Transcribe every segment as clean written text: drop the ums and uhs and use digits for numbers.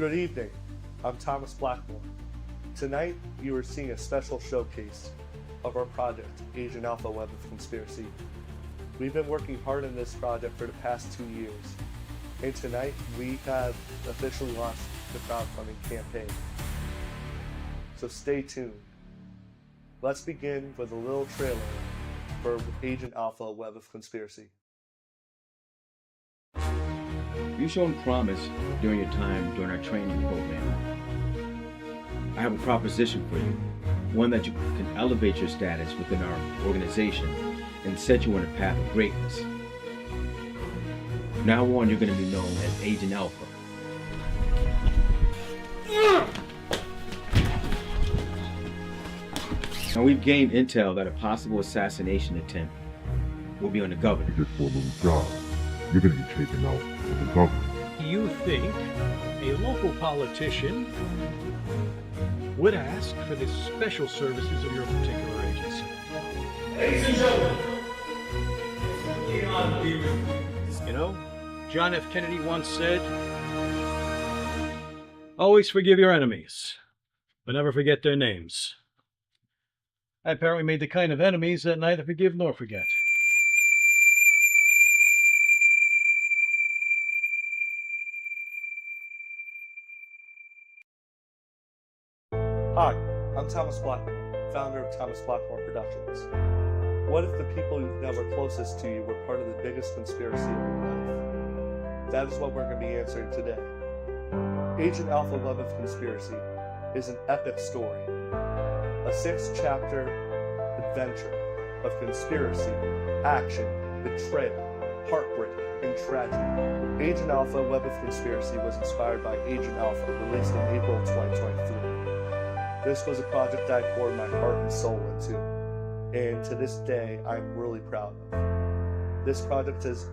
Good evening, I'm Thomas Blackmore. Tonight, you are seeing a special showcase of our project, Agent Alpha Web of Conspiracy. We've been working hard on this project for the past 2 years, and tonight we have officially launched the crowdfunding campaign. So stay tuned. Let's begin with a little trailer for Agent Alpha Web of Conspiracy. You've shown promise during your time during our training program. I have a proposition for you, one that you can elevate your status within our organization and set you on a path of greatness. From now on, you're going to be known as Agent Alpha. Now, we've gained intel that a possible assassination attempt will be on the governor. Just for a little job, you're going to be taken out with the government. You think a local politician would ask for the special services of your particular agency? Ladies and gentlemen, Leon be with you. You know, John F. Kennedy once said, always forgive your enemies, but never forget their names. I apparently made the kind of enemies that neither forgive nor forget. Hi, I'm Thomas Blackmore, founder of Thomas Blackmore Productions. What if the people that were closest to you were part of the biggest conspiracy of your life? That is what we're going to be answering today. Agent Alpha Web of Conspiracy is an epic story, a 6-chapter adventure of conspiracy, action, betrayal, heartbreak, and tragedy. Agent Alpha Web of Conspiracy was inspired by Agent Alpha, released in April of 2023. This was a project I poured my heart and soul into, and to this day, I'm really proud of. This project has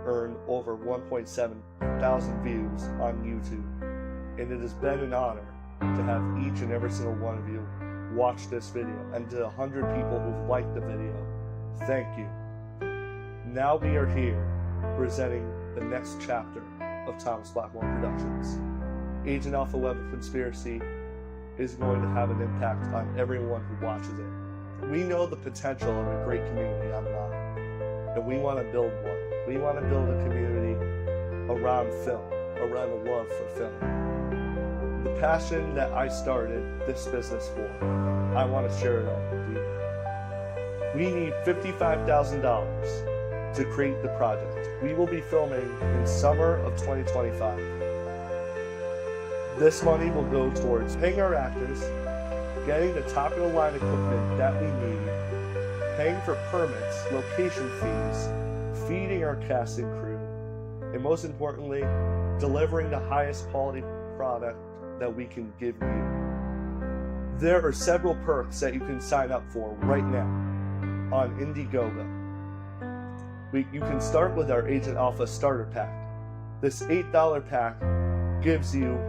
earned over 1.7 thousand views on YouTube, and it has been an honor to have each and every single one of you watch this video, and to 100 people who've liked the video, thank you. Now we are here presenting the next chapter of Thomas Blackmore Productions. Agent Alpha Web of Conspiracy is going to have an impact on everyone who watches it. We know the potential of a great community online, and we want to build one. We want to build a community around film, around a love for film. The passion that I started this business for, I want to share it all with you. We need $55,000 to create the project. We will be filming in summer of 2025. This money will go towards paying our actors, getting the top-of-the-line equipment that we need, paying for permits, location fees, feeding our cast and crew, and most importantly, delivering the highest quality product that we can give you. There are several perks that you can sign up for right now on Indiegogo. You can start with our Agent Alpha Starter Pack. This $8 pack gives you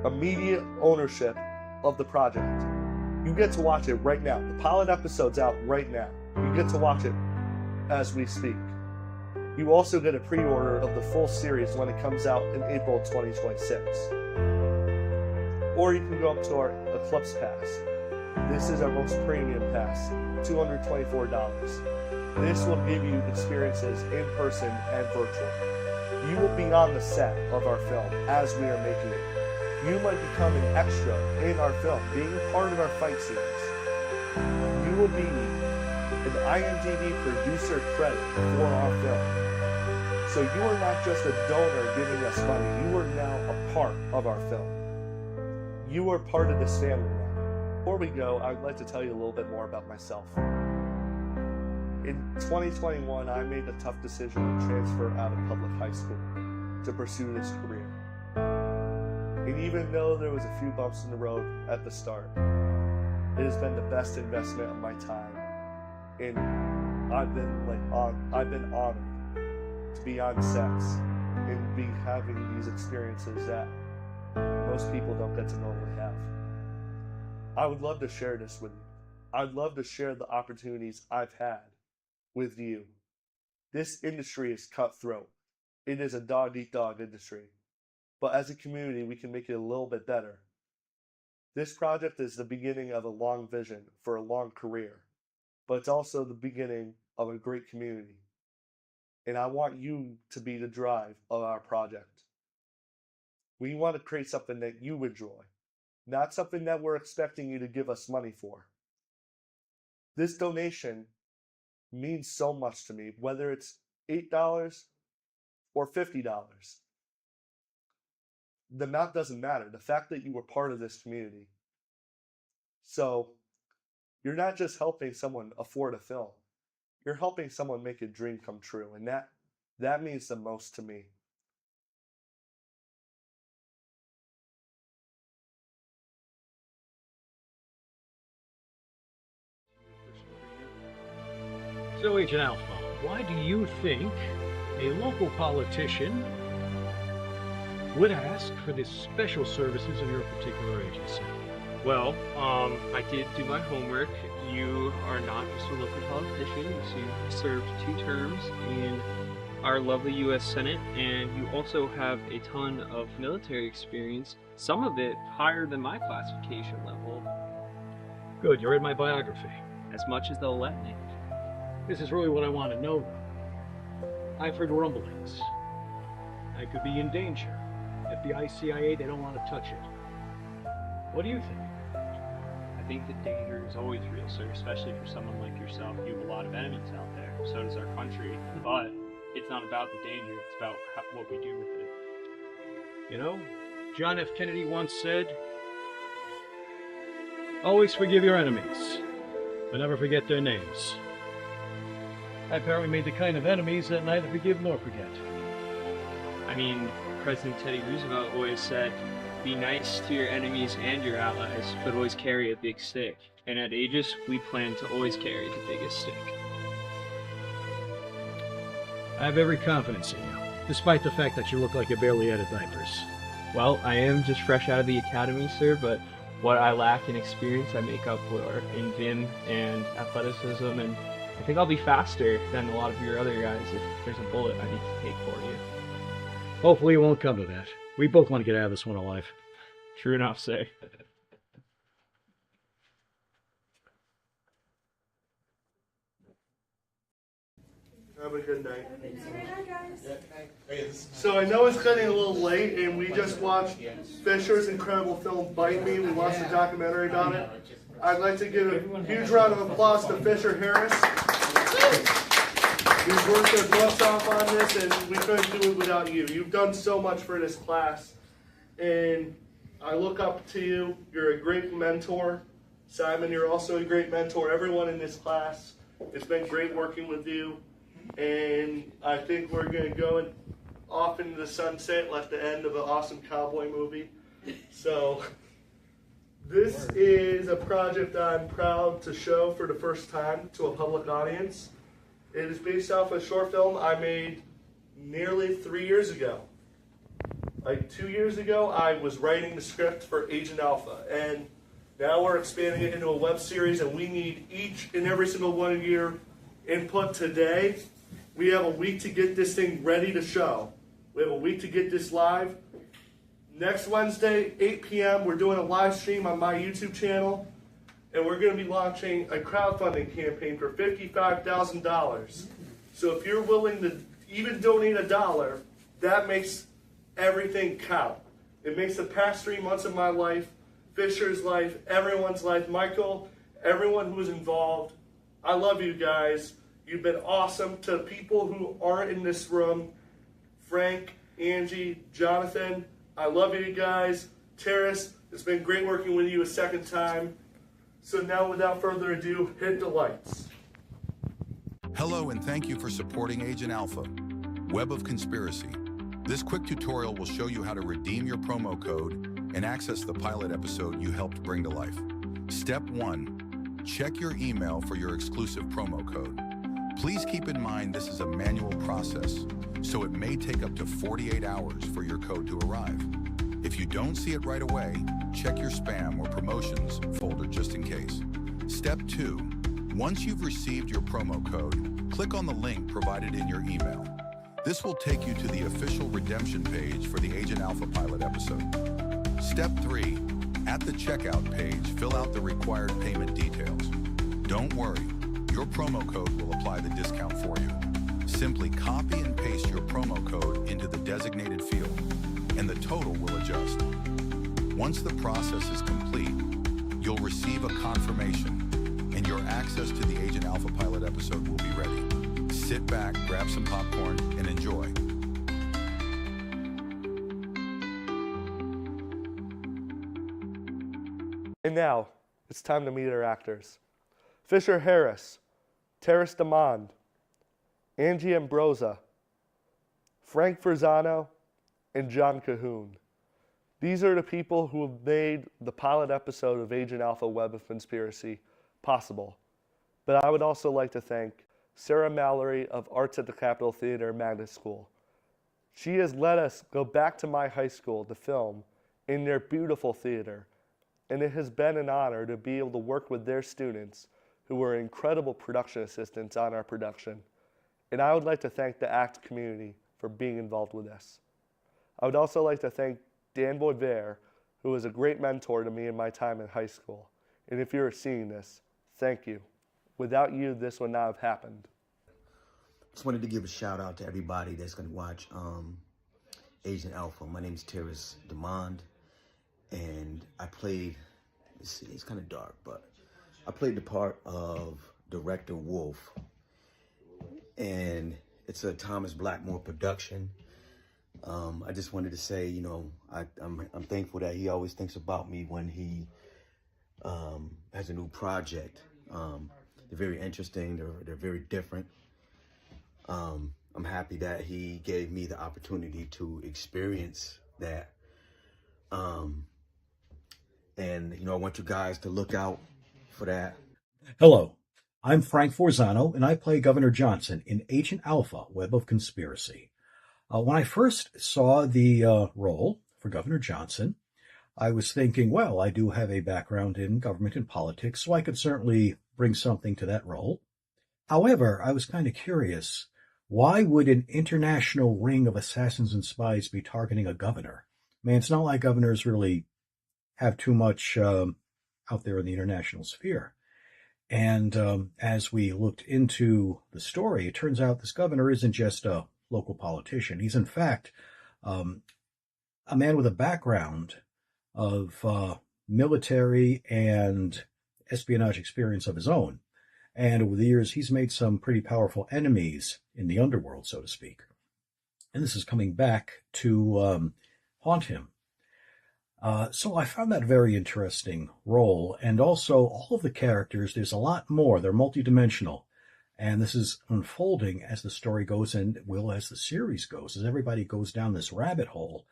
immediate ownership of the project. You get to watch it right now. The pilot episode's out right now. You get to watch it as we speak. You also get a pre-order of the full series when it comes out in April 2026. Or you can go up to our Eclipse Pass. This is our most premium pass, $224. This will give you experiences in person and virtual. You will be on the set of our film as we are making it. You might become an extra in our film, being part of our fight scenes. You will be an IMDb producer credit for our film. So you are not just a donor giving us money, you are now a part of our film. You are part of this family now. Before we go, I'd like to tell you a little bit more about myself. In 2021, I made the tough decision to transfer out of public high school to pursue this career. And even though there was a few bumps in the road at the start, it has been the best investment of my time. And I've been honored to be on sets and be having these experiences that most people don't get to normally have. I would love to share this with you. I'd love to share the opportunities I've had with you. This industry is cutthroat. It is a dog-eat-dog industry. but as a community, we can make it a little bit better. This project is the beginning of a long vision for a long career, but it's also the beginning of a great community. And I want you to be the drive of our project. We want to create something that you enjoy, not something that we're expecting you to give us money for. This donation means so much to me, whether it's $8 or $50. The amount doesn't matter. The fact that you were part of this community. So you're not just helping someone afford a film. You're helping someone make a dream come true. And that means the most to me. So, Agent Alpha, why do you think a local politician would ask for the special services of your particular agency? Well, I did do my homework. You are not just a local politician. You served 2 terms in our lovely U.S. Senate, and you also have a ton of military experience, some of it higher than my classification level. Good, you read my biography. As much as they'll let me. This is really what I want to know, though. I've heard rumblings. I could be in danger. FBI, CIA, they don't want to touch it. What do you think? I think the danger is always real, sir, especially for someone like yourself. You have a lot of enemies out there. So does our country. But it's not about the danger. It's about what we do with it. You know, John F. Kennedy once said, always forgive your enemies, but never forget their names. I apparently made the kind of enemies that neither forgive nor forget. I mean, President Teddy Roosevelt always said, be nice to your enemies and your allies, but always carry a big stick. And at Aegis, we plan to always carry the biggest stick. I have every confidence in you, despite the fact that you look like you barely had diapers. Well, I am just fresh out of the academy, sir, but what I lack in experience, I make up for in vim and athleticism, and I think I'll be faster than a lot of your other guys if there's a bullet I need to take for you. Hopefully it won't come to that. We both want to get out of this one alive. True enough, sir. Have a good night. So I know it's getting a little late, and we just watched Fisher's incredible film Bite Me. We watched a documentary about it. I'd like to give a huge round of applause to Fisher Harris. We've worked our butts off on this, and we couldn't do it without you. You've done so much for this class, and I look up to you. You're a great mentor. Simon, you're also a great mentor. Everyone in this class, it's been great working with you, and I think we're going to go off into the sunset like the end of an awesome cowboy movie. So this is a project I'm proud to show for the first time to a public audience. It is based off a short film I made nearly 3 years ago. Like 2 years ago, I was writing the script for Agent Alpha, and now we're expanding it into a web series, and we need each and every single one of your input today. We have a week to get this thing ready to show. We have a week to get this live. Next Wednesday, 8 p.m., we're doing a live stream on my YouTube channel. And we're going to be launching a crowdfunding campaign for $55,000. So if you're willing to even donate $1, that makes everything count. It makes the past 3 months of my life, Fisher's life, everyone's life, Michael, everyone who's involved. I love you guys. You've been awesome. To people who aren't in this room, Frank, Angie, Jonathan, I love you guys. Terrace, it's been great working with you a second time. So now, without further ado, hit the lights. Hello, and thank you for supporting Agent Alpha, Web of Conspiracy. This quick tutorial will show you how to redeem your promo code and access the pilot episode you helped bring to life. Step 1, check your email for your exclusive promo code. Please keep in mind this is a manual process, so it may take up to 48 hours for your code to arrive. If you don't see it right away, check your spam or promotions folder just in case. Step 2, once you've received your promo code, click on the link provided in your email. This will take you to the official redemption page for the Agent Alpha pilot episode. Step 3. At the checkout page, fill out the required payment details. Don't worry, your promo code will apply the discount for you. Simply copy and paste your promo code into the designated field, and the total will adjust. Once the process is complete, you'll receive a confirmation, and your access to the Agent Alpha pilot episode will be ready. Sit back, grab some popcorn, and enjoy. And now, it's time to meet our actors. Fisher Harris, Terrace DeMond, Angie Ambrosa, Frank Verzano, and John Cahoon. These are the people who have made the pilot episode of Agent Alpha Web of Conspiracy possible. But I would also like to thank Sarah Mallory of Arts at the Capitol Theater Magnet School. She has let us go back to my high school to film in their beautiful theater, and it has been an honor to be able to work with their students who were incredible production assistants on our production. And I would like to thank the ACT community for being involved with this. I would also like to thank Dan Boisvert, who was a great mentor to me in my time in high school. And if you're seeing this, thank you. Without you, this would not have happened. Just wanted to give a shout out to everybody that's going to watch Agent Alpha. My name is Terrace DeMond, and I played, let's see, it's kind of dark, but I played the part of Director Wolf, and it's a Thomas Blackmore production. I just wanted to say, you know, I'm thankful that he always thinks about me when he has a new project. They're very interesting. They're very different. I'm happy that he gave me the opportunity to experience that. And, you know, I want you guys to look out for that. Hello, I'm Frank Forzano, and I play Governor Johnson in Agent Alpha, Web of Conspiracy. When I first saw the role for Governor Johnson, I was thinking, well, I do have a background in government and politics, so I could certainly bring something to that role. However, I was kind of curious, why would an international ring of assassins and spies be targeting a governor? I mean, it's not like governors really have too much out there in the international sphere. And as we looked into the story, it turns out this governor isn't just a local politician. He's, in fact, a man with a background of military and espionage experience of his own. And over the years, he's made some pretty powerful enemies in the underworld, so to speak. And this is coming back to haunt him. So I found that very interesting role. And also, all of the characters, there's a lot more. They're multidimensional. And this is unfolding as the story goes and will as the series goes, as everybody goes down this rabbit hole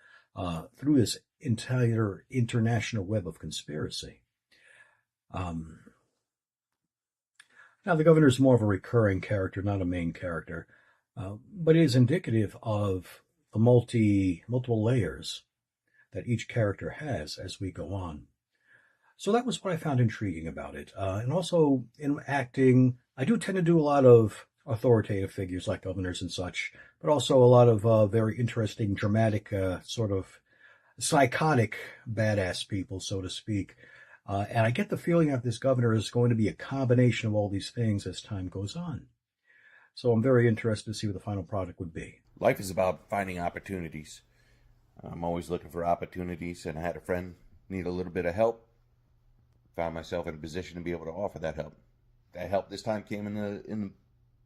through this entire international web of conspiracy. Now, the governor is more of a recurring character, not a main character, but it is indicative of the multiple layers that each character has as we go on. So that was what I found intriguing about it. And also in acting, I do tend to do a lot of authoritative figures like governors and such, but also a lot of very interesting, dramatic, sort of psychotic, badass people, so to speak. And I get the feeling that this governor is going to be a combination of all these things as time goes on. So I'm very interested to see what the final product would be. Life is about finding opportunities. I'm always looking for opportunities, and I had a friend need a little bit of help. Found myself in a position to be able to offer that help. That help this time came in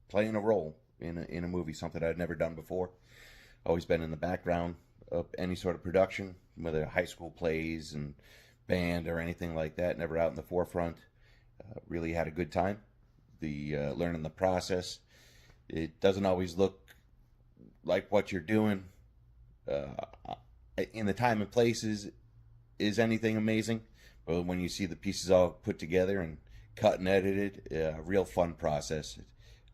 playing a role in a movie, something I'd never done before. Always been in the background of any sort of production, whether high school plays and band or anything like that. Never out in the forefront. Really had a good time. Learning the process. It doesn't always look like what you're doing in the time and places is anything amazing. But when you see the pieces all put together and cut and edited, a real fun process.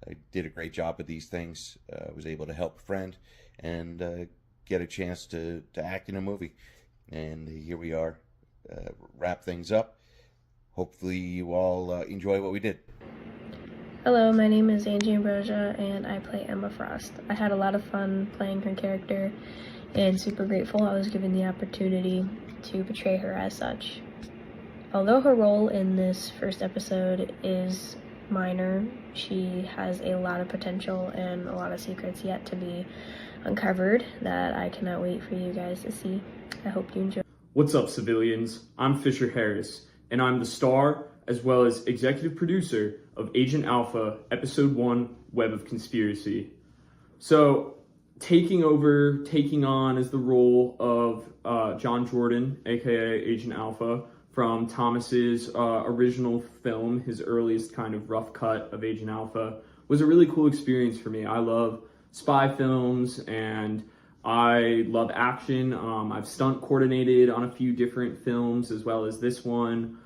I did a great job with these things. Was able to help a friend and get a chance to act in a movie. And here we are, wrap things up. Hopefully you all enjoy what we did. Hello, my name is Angie Ambrosia and I play Emma Frost. I had a lot of fun playing her character and super grateful I was given the opportunity to portray her as such. Although her role in this first episode is minor, she has a lot of potential and a lot of secrets yet to be uncovered that I cannot wait for you guys to see. I hope you enjoy. What's up, civilians? I'm Fisher Harris, and I'm the star as well as executive producer of Agent Alpha Episode 1, Web of Conspiracy. So, taking on as the role of John Jordan, aka Agent Alpha, from Thomas's original film, his earliest kind of rough cut of Agent Alpha, was a really cool experience for me. I love spy films and I love action. I've stunt coordinated on a few different films as well as this one.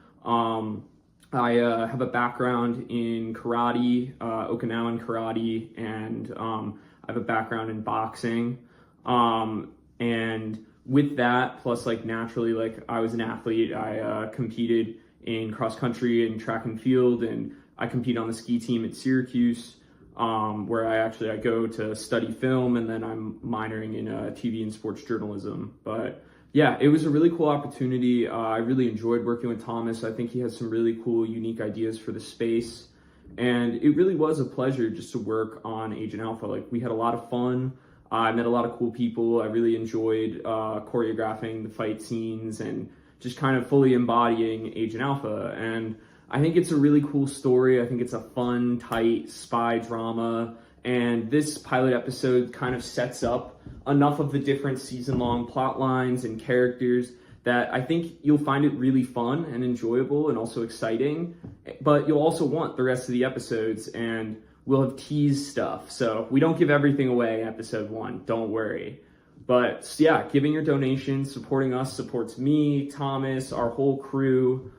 I have a background in karate, Okinawan karate, and I have a background in boxing. And with that, plus like naturally, like I was an athlete, I competed in cross country and track and field, and I compete on the ski team at Syracuse, where I go to study film, and then I'm minoring in TV and sports journalism. But yeah, it was a really cool opportunity. I really enjoyed working with Thomas. I think he has some really cool, unique ideas for the space. And it really was a pleasure just to work on Agent Alpha. Like, we had a lot of fun. I met a lot of cool people. I really enjoyed choreographing the fight scenes and just kind of fully embodying Agent Alpha. And I think it's a really cool story. I think it's a fun, tight spy drama. And this pilot episode kind of sets up enough of the different season-long plot lines and characters that I think you'll find it really fun and enjoyable and also exciting. But you'll also want the rest of the episodes, and we'll have teased stuff. So we don't give everything away in episode 1, don't worry. But yeah, giving your donations, supporting us, supports me, Thomas, our whole crew.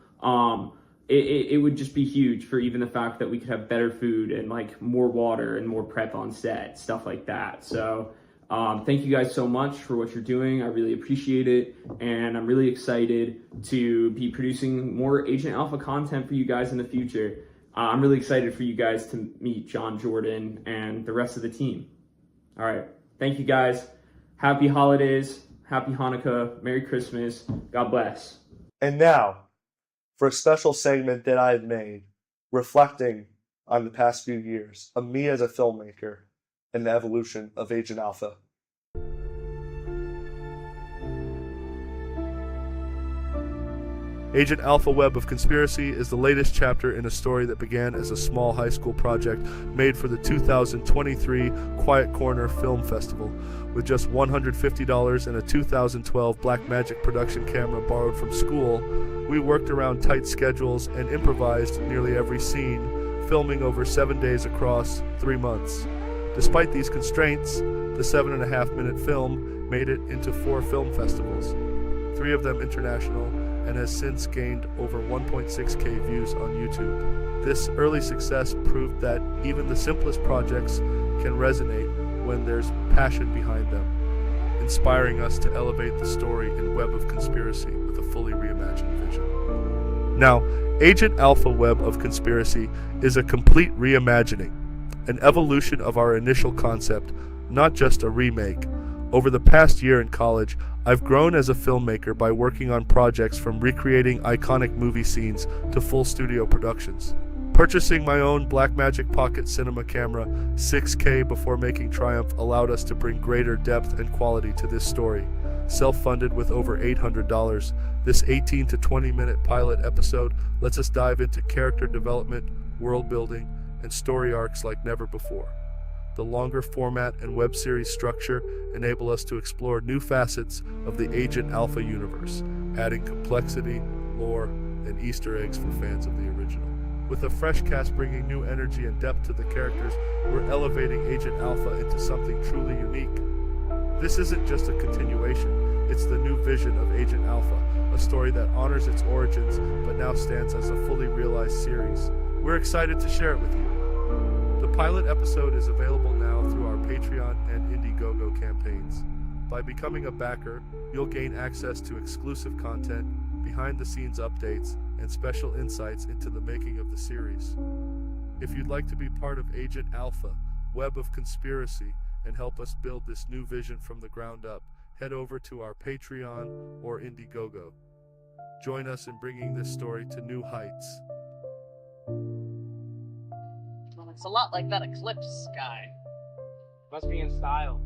It would just be huge for even the fact that we could have better food and like more water and more prep on set, stuff like that. So thank you guys so much for what you're doing. I really appreciate it. And I'm really excited to be producing more Agent Alpha content for you guys in the future. I'm really excited for you guys to meet John Jordan and the rest of the team. All right. Thank you guys. Happy holidays. Happy Hanukkah. Merry Christmas. God bless. And now, for a special segment that I've made, reflecting on the past few years of me as a filmmaker and the evolution of Agent Alpha. Agent Alpha Web of Conspiracy is the latest chapter in a story that began as a small high school project made for the 2023 Quiet Corner Film Festival. With just $150 and a 2012 Blackmagic production camera borrowed from school, we worked around tight schedules and improvised nearly every scene, filming over 7 days across 3 months. Despite these constraints, the 7.5-minute film made it into 4 film festivals, 3 of them international, and has since gained over 1.6K views on YouTube. This early success proved that even the simplest projects can resonate when there's passion behind them, inspiring us to elevate the story in Web of Conspiracy with a fully reimagined vision. Now, Agent Alpha Web of Conspiracy is a complete reimagining, an evolution of our initial concept, not just a remake. Over the past year in college, I've grown as a filmmaker by working on projects from recreating iconic movie scenes to full studio productions. Purchasing my own Blackmagic Pocket Cinema camera 6K before making Triumph allowed us to bring greater depth and quality to this story. Self-funded with over $800, this 18 to 20 minute pilot episode lets us dive into character development, world building, and story arcs like never before. The longer format and web series structure enable us to explore new facets of the Agent Alpha universe, adding complexity, lore, and Easter eggs for fans of the original. With a fresh cast bringing new energy and depth to the characters, we're elevating Agent Alpha into something truly unique. This isn't just a continuation, it's the new vision of Agent Alpha, a story that honors its origins but now stands as a fully realized series. We're excited to share it with you. The pilot episode is available now through our Patreon and Indiegogo campaigns. By becoming a backer, you'll gain access to exclusive content, behind-the-scenes updates, and special insights into the making of the series. If you'd like to be part of Agent Alpha, Web of Conspiracy, and help us build this new vision from the ground up, head over to our Patreon or Indiegogo. Join us in bringing this story to new heights. Well, it's a lot like that eclipse guy. Must be in style.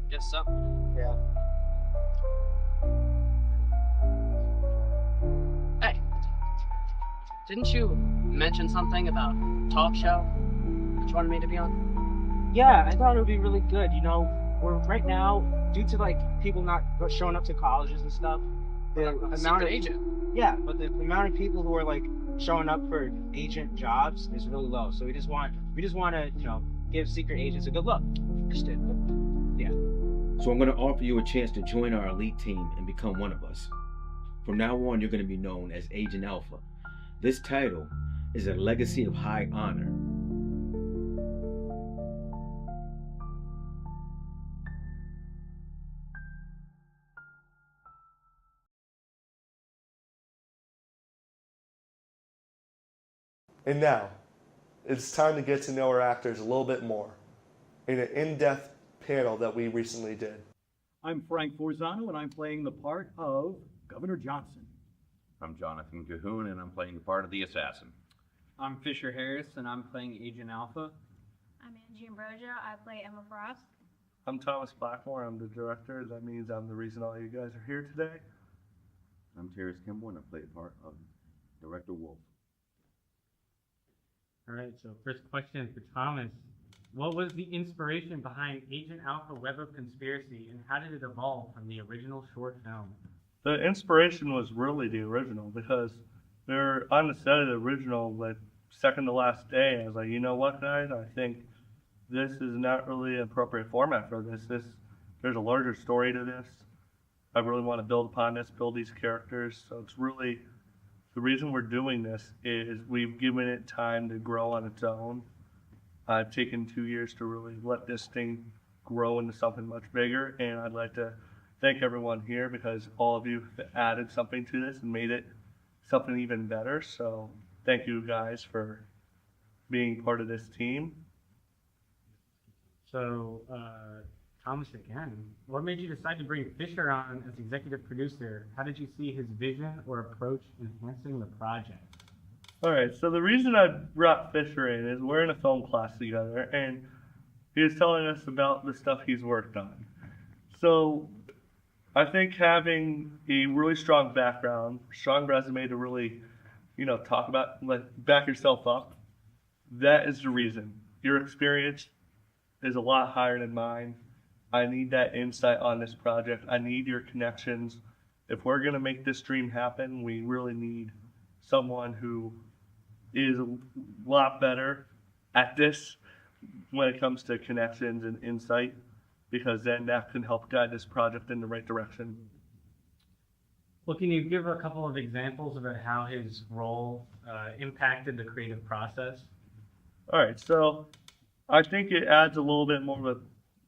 Guess so. Yeah. Hey, didn't you mention something about talk show that you wanted me to be on? Yeah, I thought it would be really good. You know, we're right now, due to like people not showing up to colleges and stuff, the amount of agent. Yeah, but the amount of people who are like showing up for agent jobs is really low. So we just want to, you know, give secret agents a good look. Understood. Yeah. So I'm going to offer you a chance to join our elite team and become one of us. From now on, you're going to be known as Agent Alpha. This title is a legacy of high honor. And now, it's time to get to know our actors a little bit more in an in-depth panel that we recently did. I'm Frank Forzano, and I'm playing the part of Governor Johnson. I'm Jonathan Cahoon, and I'm playing the part of the assassin. I'm Fisher Harris, and I'm playing Agent Alpha. I'm Angie Ambrosia. I play Emma Frost. I'm Thomas Blackmore. I'm the director. That means I'm the reason all you guys are here today. I'm Terrence Kimball, and I play the part of Director Wolf. All right, so first question for Thomas. What was the inspiration behind Agent Alpha Web of Conspiracy, and how did it evolve from the original short film? The inspiration was really the original, because we were on the set of the original, like, second to last day. I was like, you know what, guys? I think this is not really an appropriate format for this. There's a larger story to this. I really want to build upon this, build these characters. So it's really, the reason we're doing this is we've given it time to grow on its own. I've taken 2 years to really let this thing grow into something much bigger, and I'd like to thank everyone here, because all of you added something to this and made it something even better. So thank you guys for being part of this team. So, Thomas again, what made you decide to bring Fisher on as executive producer? How did you see his vision or approach enhancing the project? All right, so the reason I brought Fisher in is we're in a film class together, and he was telling us about the stuff he's worked on. So I think having a really strong background, strong resume to really, you know, talk about, like, back yourself up, that is the reason. Your experience is a lot higher than mine. I need that insight on this project. I need your connections. If we're going to make this dream happen, we really need someone who is a lot better at this when it comes to connections and insight, because then that can help guide this project in the right direction. Well, can you give a couple of examples about how his role impacted the creative process? All right, so I think it adds a little bit more of a,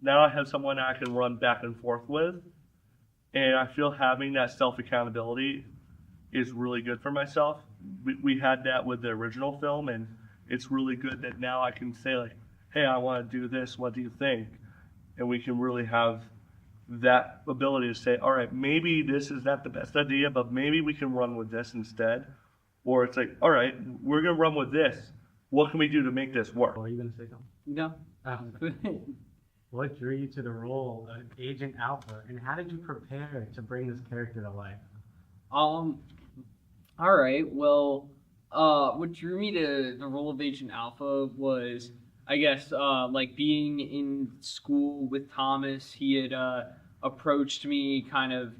now I have someone I can run back and forth with, and I feel having that self-accountability is really good for myself. We had that with the original film, and it's really good that now I can say, like, hey, I want to do this, what do you think? And we can really have that ability to say, all right, maybe this is not the best idea, but maybe we can run with this instead. Or it's like, all right, we're going to run with this. What can we do to make this work? Are you going to say something? No. What drew you to the role of Agent Alpha, and how did you prepare to bring this character to life? All right. Well, what drew me to the role of Agent Alpha was, I guess, like being in school with Thomas. He had approached me kind of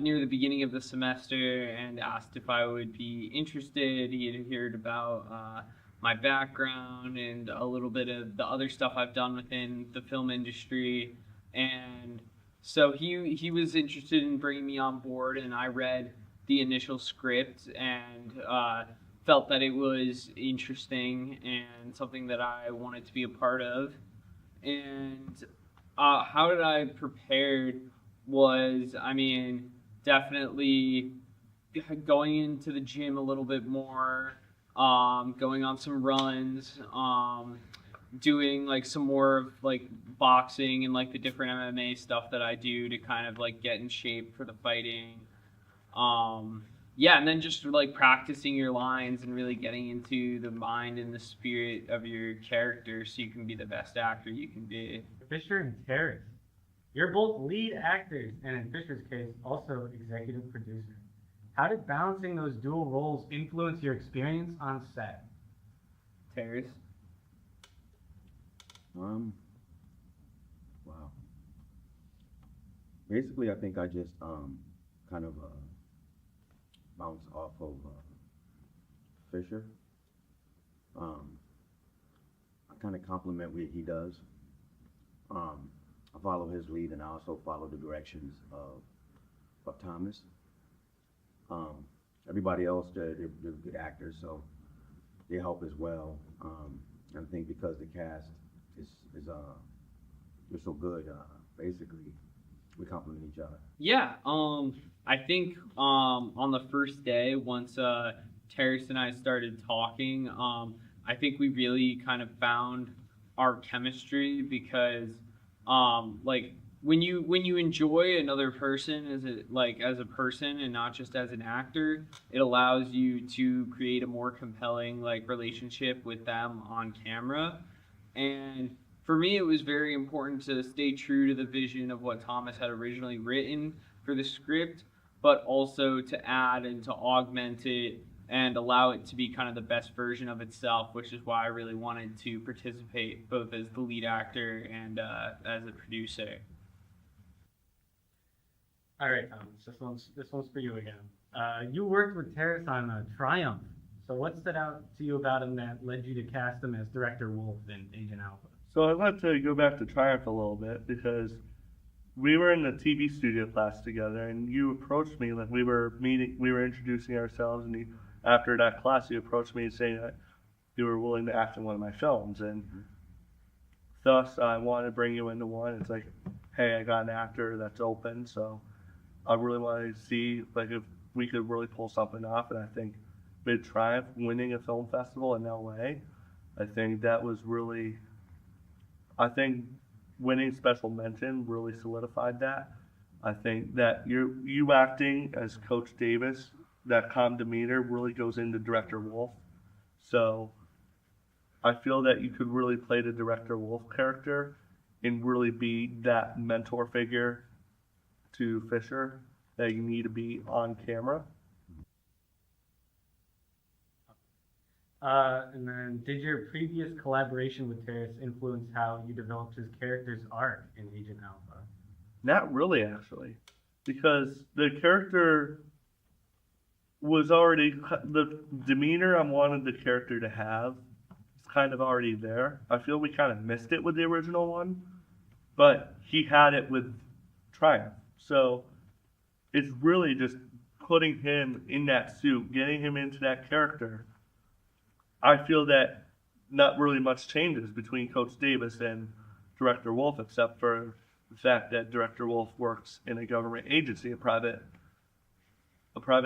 near the beginning of the semester and asked if I would be interested. He had heard about my background and a little bit of the other stuff I've done within the film industry, and so he was interested in bringing me on board, and I read the initial script and felt that it was interesting and something that I wanted to be a part of. And how did I prepare was, I mean, definitely going into the gym a little bit more, going on some runs, doing like some more of like boxing and like the different MMA stuff that I do to kind of like get in shape for the fighting. Yeah, and then just like practicing your lines and really getting into the mind and the spirit of your character so you can be the best actor you can be. Fisher and Terrace, you're both lead actors, and in Fisher's case, also executive producer. How did balancing those dual roles influence your experience on set? Terrace? Wow. Basically, I think I just kind of bounce off of Fisher. I kind of compliment what he does. I follow his lead, and I also follow the directions of Thomas. Everybody else, they're good actors, so they help as well. I think because the cast is they're so good, basically we complement each other. Yeah, I think on the first day, once Terrace and I started talking, I think we really kind of found our chemistry because like when you enjoy another person as a person and not just as an actor, it allows you to create a more compelling like relationship with them on camera. And for me, it was very important to stay true to the vision of what Thomas had originally written for the script, but also to add and to augment it and allow it to be kind of the best version of itself, which is why I really wanted to participate both as the lead actor and as a producer. All right, Thomas, this one's for you again. You worked with Terrace on Triumph. So what stood out to you about him that led you to cast him as Director Wolf in Agent Alpha? So I'd like to go back to Triumph a little bit because we were in the TV studio class together, and you approached me like we were introducing ourselves, and after that class, you approached me saying that you were willing to act in one of my films, and thus I wanted to bring you into one. It's like, hey, I got an actor that's open, so I really wanted to see like if we could really pull something off, and I think with Triumph winning a film festival in LA, I think that was really, I think winning special mention really solidified that. I think that you acting as Coach Davis, that calm demeanor really goes into Director Wolf. So I feel that you could really play the Director Wolf character and really be that mentor figure to Fisher that you need to be on camera. And then, did your previous collaboration with Terrace influence how you developed his character's arc in Agent Alpha? Not really, actually, because the character was already, the demeanor I wanted the character to have is kind of already there. I feel we kind of missed it with the original one, but he had it with Triumph. So it's really just putting him in that suit, getting him into that character. I feel that not really much changes between Coach Davis and Director Wolf, except for the fact that Director Wolf works in a government agency, a private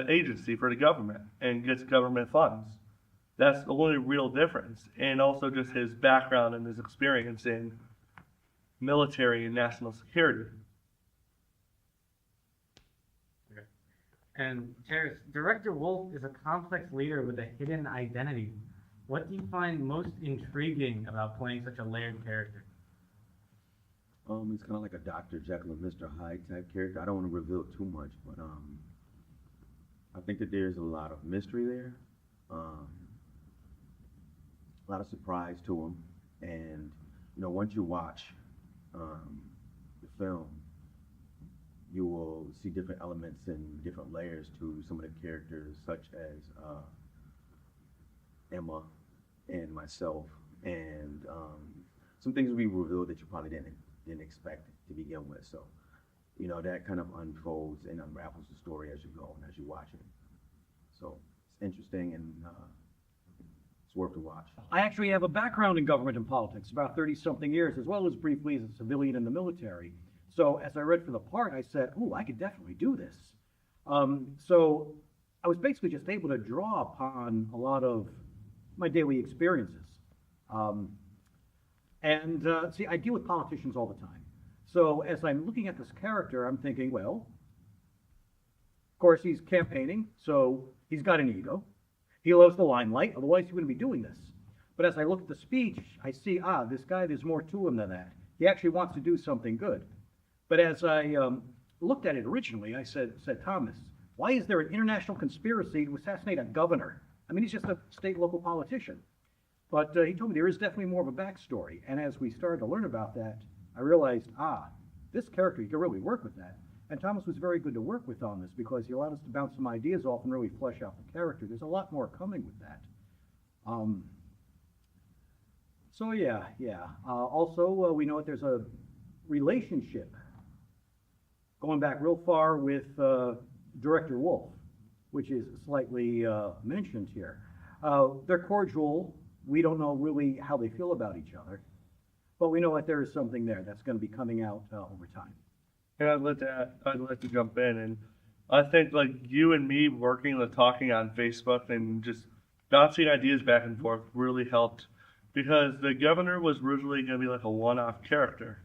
agency for the government, and gets government funds. That's the only real difference. And also just his background and his experience in military and national security. Okay. And Terrace, Director Wolf is a complex leader with a hidden identity. What do you find most intriguing about playing such a layered character? He's kind of like a Dr. Jekyll and Mr. Hyde type character. I don't want to reveal too much, but I think that there's a lot of mystery there, a lot of surprise to him, and once you watch the film, you will see different elements and different layers to some of the characters, such as Emma and myself, and some things will be revealed that you probably didn't expect to begin with. So, that kind of unfolds and unravels the story as you go and as you watch it. So it's interesting and it's worth a watch. I actually have a background in government and politics, about 30-something years, as well as briefly as a civilian in the military. So as I read for the part, I said, oh, I could definitely do this. So I was basically just able to draw upon a lot of my daily experiences. See, I deal with politicians all the time. So as I'm looking at this character, I'm thinking, well, of course he's campaigning, so he's got an ego. He loves the limelight, otherwise he wouldn't be doing this. But as I look at the speech, I see, this guy, there's more to him than that. He actually wants to do something good. But as I looked at it originally, I said, Thomas, why is there an international conspiracy to assassinate a governor? I mean, he's just a state local politician. But he told me there is definitely more of a backstory. And as we started to learn about that, I realized, this character, you can really work with that. And Thomas was very good to work with on this because he allowed us to bounce some ideas off and really flesh out the character. There's a lot more coming with that. So yeah. Also, we know that there's a relationship going back real far with Director Wolf, which is slightly mentioned here. They're cordial. We don't know really how they feel about each other, but we know that there is something there that's going to be coming out over time. And I'd like to jump in, and I think like you and me working and talking on Facebook and just bouncing ideas back and forth really helped, because the governor was originally going to be like a one-off character.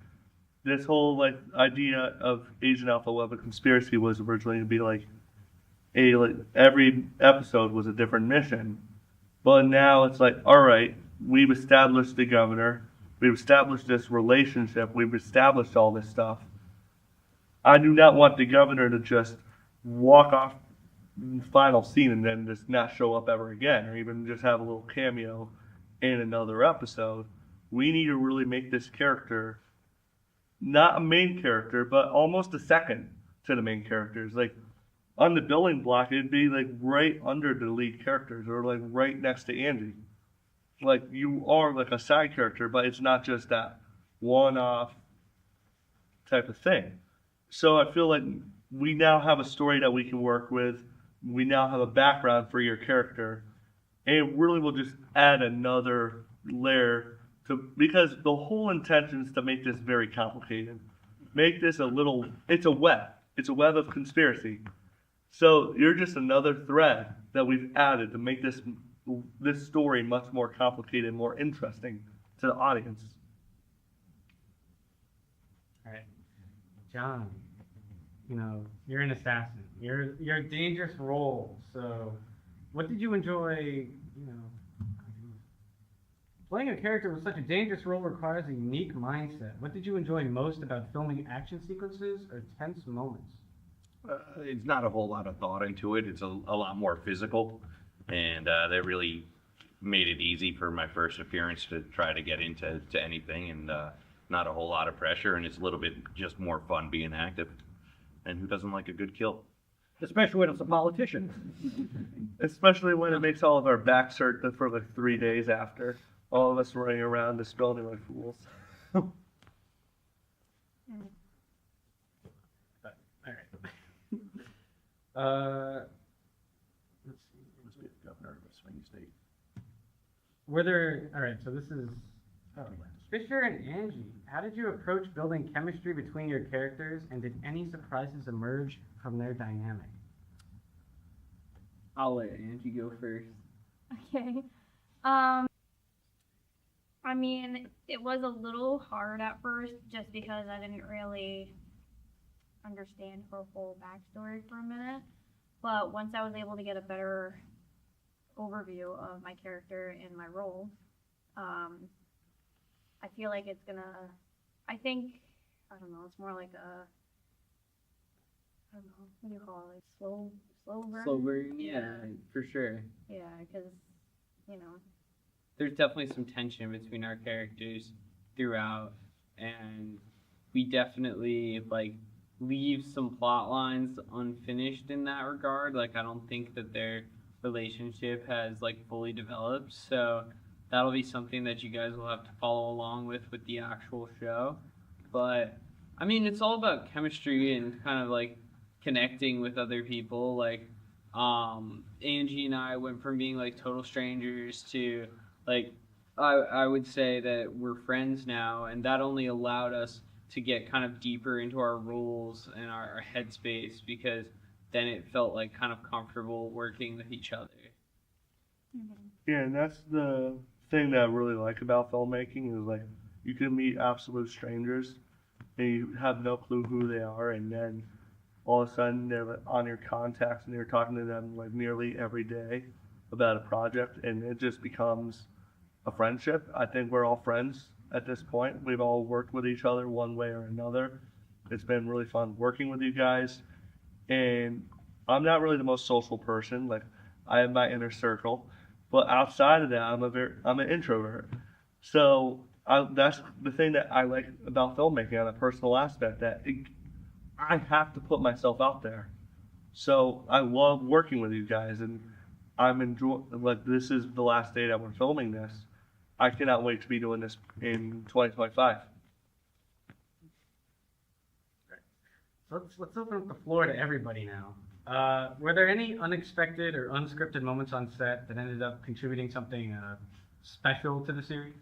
This whole like idea of Agent Alpha Web of Conspiracy was originally going to be like every episode was a different mission, but now it's like, all right, we've established the governor, we've established this relationship, we've established all this stuff. I do not want the governor to just walk off in the final scene and then just not show up ever again, or even just have a little cameo in another episode. We need to really make this character not a main character, but almost a second to the main characters. Like on the building block, it'd be like right under the lead characters, or like right next to Angie. Like you are like a side character, but it's not just that one-off type of thing. So I feel like we now have a story that we can work with. We now have a background for your character. And it really will just add another layer to, because the whole intention is to make this very complicated. Make this it's a web. It's a web of conspiracy. So you're just another thread that we've added to make this story much more complicated, more interesting to the audience. All right. John, you're an assassin. You're a dangerous role. So, what did you enjoy? Playing a character with such a dangerous role requires a unique mindset. What did you enjoy most about filming action sequences or tense moments? It's not a whole lot of thought into it. It's a lot more physical, and that really made it easy for my first appearance to try to get into anything, and not a whole lot of pressure, and it's a little bit just more fun being active. And who doesn't like a good kill? Especially when it's a politician. Especially when it makes all of our backs hurt for like 3 days after. All of us running around this building like fools. All right. Let's see. Must be the governor of a swing state. All right, so this is Fisher and Angie. How did you approach building chemistry between your characters, and did any surprises emerge from their dynamic? I'll let Angie go first. Okay. I mean, it was a little hard at first just because I didn't really understand her whole backstory for a minute. But once I was able to get a better overview of my character and my role, I feel like it's gonna, I don't know, it's more like a, I don't know, what do you call it, like slow burn? Slow burn, yeah, for sure. Yeah, because, There's definitely some tension between our characters throughout, and we definitely, leave some plot lines unfinished in that regard. I don't think that their relationship has, fully developed, so that'll be something that you guys will have to follow along with the actual show. But, I mean, it's all about chemistry and kind of, connecting with other people. Angie and I went from being, total strangers to, I would say that we're friends now, and that only allowed us to get kind of deeper into our roles and our headspace, because then it felt, kind of comfortable working with each other. Mm-hmm. Yeah, and that's the thing that I really like about filmmaking is like you can meet absolute strangers and you have no clue who they are, and then all of a sudden they're like, on your contacts and you're talking to them like nearly every day about a project, and it just becomes a friendship. I think we're all friends at this point. We've all worked with each other one way or another. It's been really fun working with you guys, and I'm not really the most social person. Like I have my inner circle, but outside of that, I'm an introvert. So that's the thing that I like about filmmaking on a personal aspect. I have to put myself out there. So I love working with you guys, and I'm enjoying. Like this is the last day that we're filming this. I cannot wait to be doing this in 2025. Let's open up the floor to everybody now. Were there any unexpected or unscripted moments on set that ended up contributing something special to the series?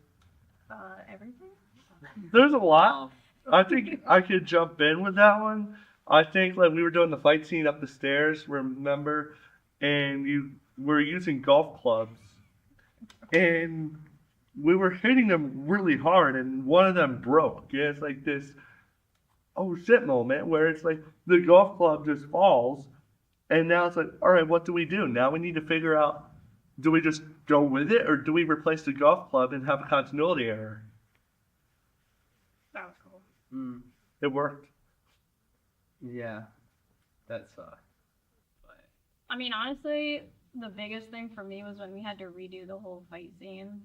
Everything? There's a lot. I think I could jump in with that one. I think like we were doing the fight scene up the stairs, remember? And you were using golf clubs. And we were hitting them really hard, and one of them broke. Yeah, it's like this oh shit moment where it's like the golf club just falls, and now it's like, all right, what do we do? Now we need to figure out, do we just go with it, or do we replace the golf club and have a continuity error? That was cool. It worked. Yeah, that sucked. I mean, honestly, the biggest thing for me was when we had to redo the whole fight scene.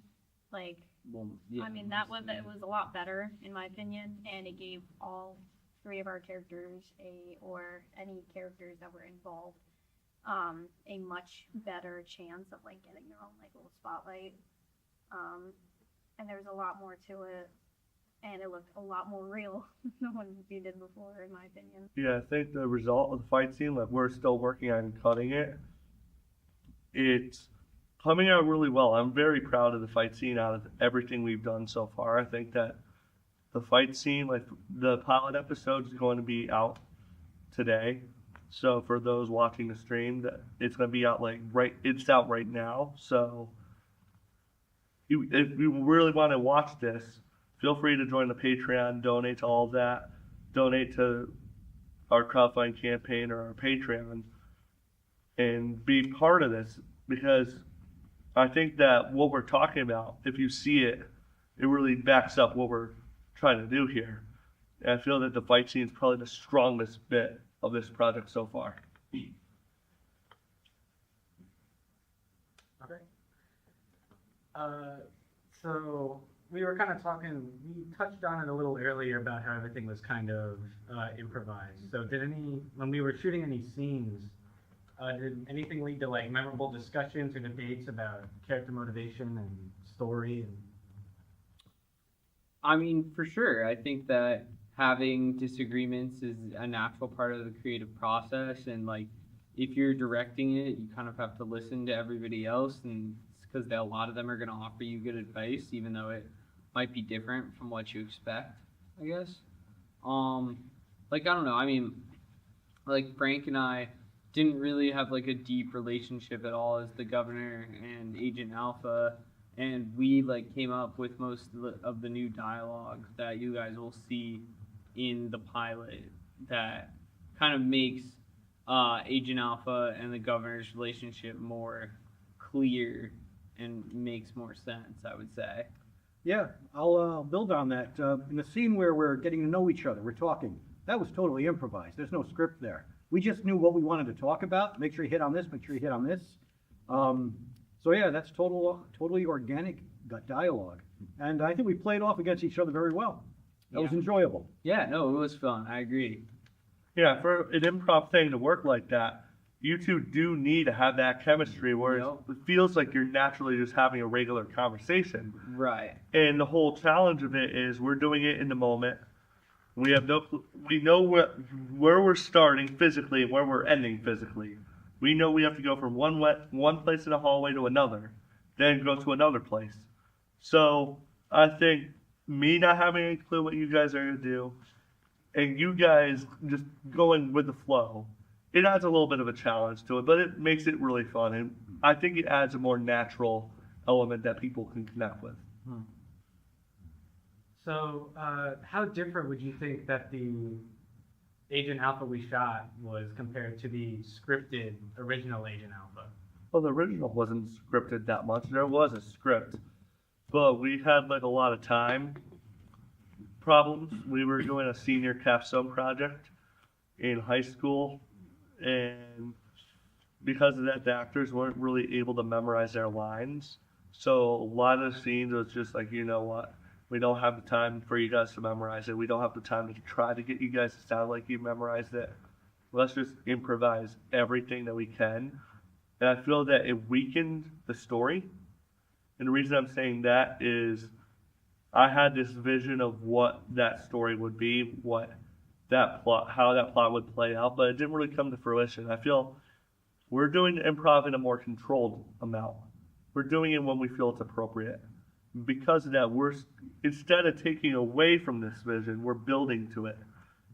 Like, Well, yeah, I mean, it was a lot better in my opinion, and it gave all three of our characters or any characters that were involved a much better chance of like getting their own like little spotlight. And there was a lot more to it, and it looked a lot more real than what we did before, in my opinion. Yeah, I think the result of the fight scene, like we're still working on cutting it. It's coming out really well. I'm very proud of the fight scene out of everything we've done so far. I think that the fight scene, like the pilot episode, is going to be out today. So for those watching the stream, that it's going to be out it's out right now. So if you really want to watch this, feel free to join the Patreon, donate to all of that, donate to our crowdfunding campaign or our Patreon, and be part of this, because I think that what we're talking about, if you see it, it really backs up what we're trying to do here. And I feel that the fight scene is probably the strongest bit of this project so far. Okay. So we were kind of talking, we touched on it a little earlier about how everything was kind of improvised. So when we were shooting any scenes, did anything lead to like memorable discussions or debates about character motivation and story? I mean, for sure. I think that having disagreements is a natural part of the creative process, and like if you're directing it, you kind of have to listen to everybody else, and it's because a lot of them are going to offer you good advice, even though it might be different from what you expect, I guess. Like I don't know. I mean, like Frank and I didn't really have like a deep relationship at all as the governor and Agent Alpha, and we like came up with most of the new dialogue that you guys will see in the pilot that kind of makes Agent Alpha and the governor's relationship more clear and makes more sense, I would say. Yeah, I'll build on that. In the scene where we're getting to know each other, we're talking, that was totally improvised. There's no script there. We just knew what we wanted to talk about. Make sure you hit on this, make sure you hit on this. So yeah, that's totally organic dialogue. And I think we played off against each other very well. That was enjoyable. Yeah, no, it was fun. I agree. Yeah, for an improv thing to work like that, you two do need to have that chemistry where it feels like you're naturally just having a regular conversation. Right. And the whole challenge of it is we're doing it in the moment. We know where we're starting physically and where we're ending physically. We know we have to go from one place in the hallway to another, then go to another place. So I think me not having any clue what you guys are going to do, and you guys just going with the flow, it adds a little bit of a challenge to it, but it makes it really fun. And I think it adds a more natural element that people can connect with. So, how different would you think that the Agent Alpha we shot was compared to the scripted original Agent Alpha? Well, the original wasn't scripted that much. There was a script, but we had like a lot of time problems. We were doing a senior capstone project in high school, and because of that, the actors weren't really able to memorize their lines. So a lot of the scenes was just like, you know what, we don't have the time for you guys to memorize it. We don't have the time to try to get you guys to sound like you memorized it. Let's just improvise everything that we can. And I feel that it weakened the story. And the reason I'm saying that is I had this vision of what that story would be, what that plot, how that plot would play out, but it didn't really come to fruition. I feel we're doing improv in a more controlled amount. We're doing it when we feel it's appropriate. Because of that, we're, instead of taking away from this vision, we're building to it.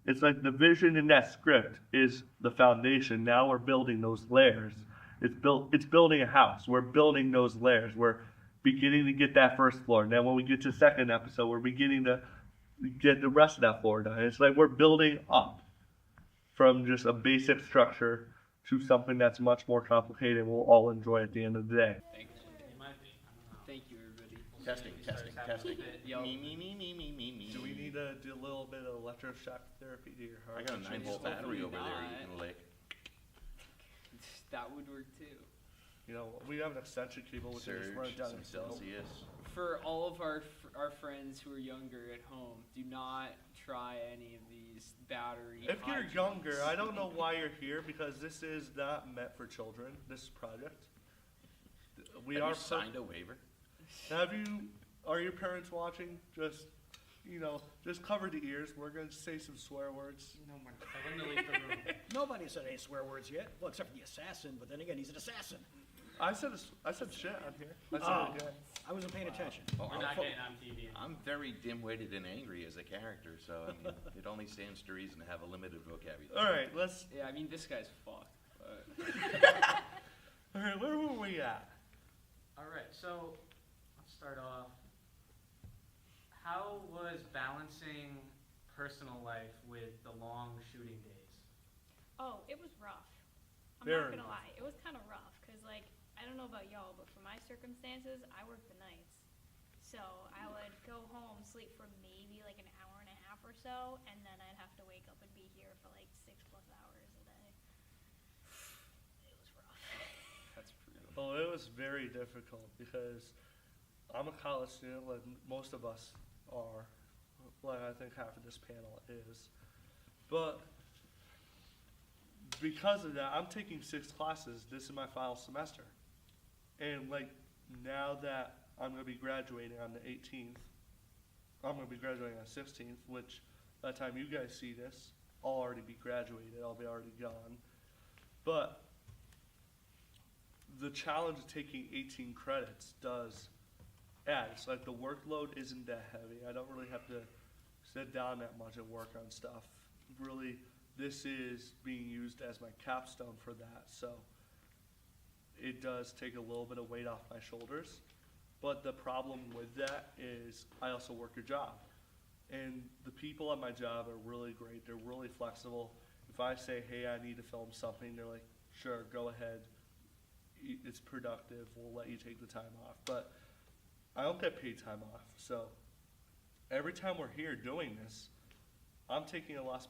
It's like the vision in that script is the foundation. Now we're building those layers. It's building a house. We're building those layers. We're beginning to get that first floor. And then when we get to the second episode, we're beginning to get the rest of that floor done. It's like we're building up from just a basic structure to something that's much more complicated and we'll all enjoy at the end of the day. Thank you, everybody. Testing. Yo. Me. Do we need to do a little bit of electroshock therapy to your heart? I got a 9-volt battery over there you can lick. That would work too. You know, we have an extension cable which is run down some Celsius. For all of our friends who are younger at home, do not try any of these battery. If you're younger, I don't know why you're here because this is not meant for children. This project. Have you signed a waiver? Are your parents watching? Just, just cover the ears. We're going to say some swear words. No, I'm going to leave the room. Nobody said any swear words yet. Well, except for the assassin, but then again, he's an assassin. I said shit on here. I wasn't paying attention. Well, We're not getting on TV. I'm very dim-witted and angry as a character, so I mean, it only stands to reason to have a limited vocabulary. All right, let's. Yeah, I mean, this guy's fucked. All right, where were we at? All right, so let's start off. How was balancing personal life with the long shooting days? Oh, it was rough. I'm Very not gonna rough. lie, it was kind of rough because, like, I don't know about y'all, but for my circumstances, I worked the nights, so I would go home, sleep for maybe like an hour and a half or so, and then I'd have to wake up and be here for like 6+ hours a day. It was rough. That's brutal. Well, it was very difficult because I'm a college student, like most of us are. Like I think half of this panel is, but because of that, I'm taking 6 classes. This is my final semester. And like now that I'm going to be graduating on the 18th, I'm going to be graduating on the 16th, which by the time you guys see this, I'll already be graduated. I'll be already gone. But the challenge of taking 18 credits does add. It's like the workload isn't that heavy. I don't really have to sit down that much and work on stuff. Really, this is being used as my capstone for that, so it does take a little bit of weight off my shoulders. But the problem with that is I also work a job, and the people at my job are really great. They're really flexible. If I say, hey, I need to film something, they're like, sure, go ahead. It's productive. We'll let you take the time off. But I don't get paid time off, so every time we're here doing this, I'm taking a loss.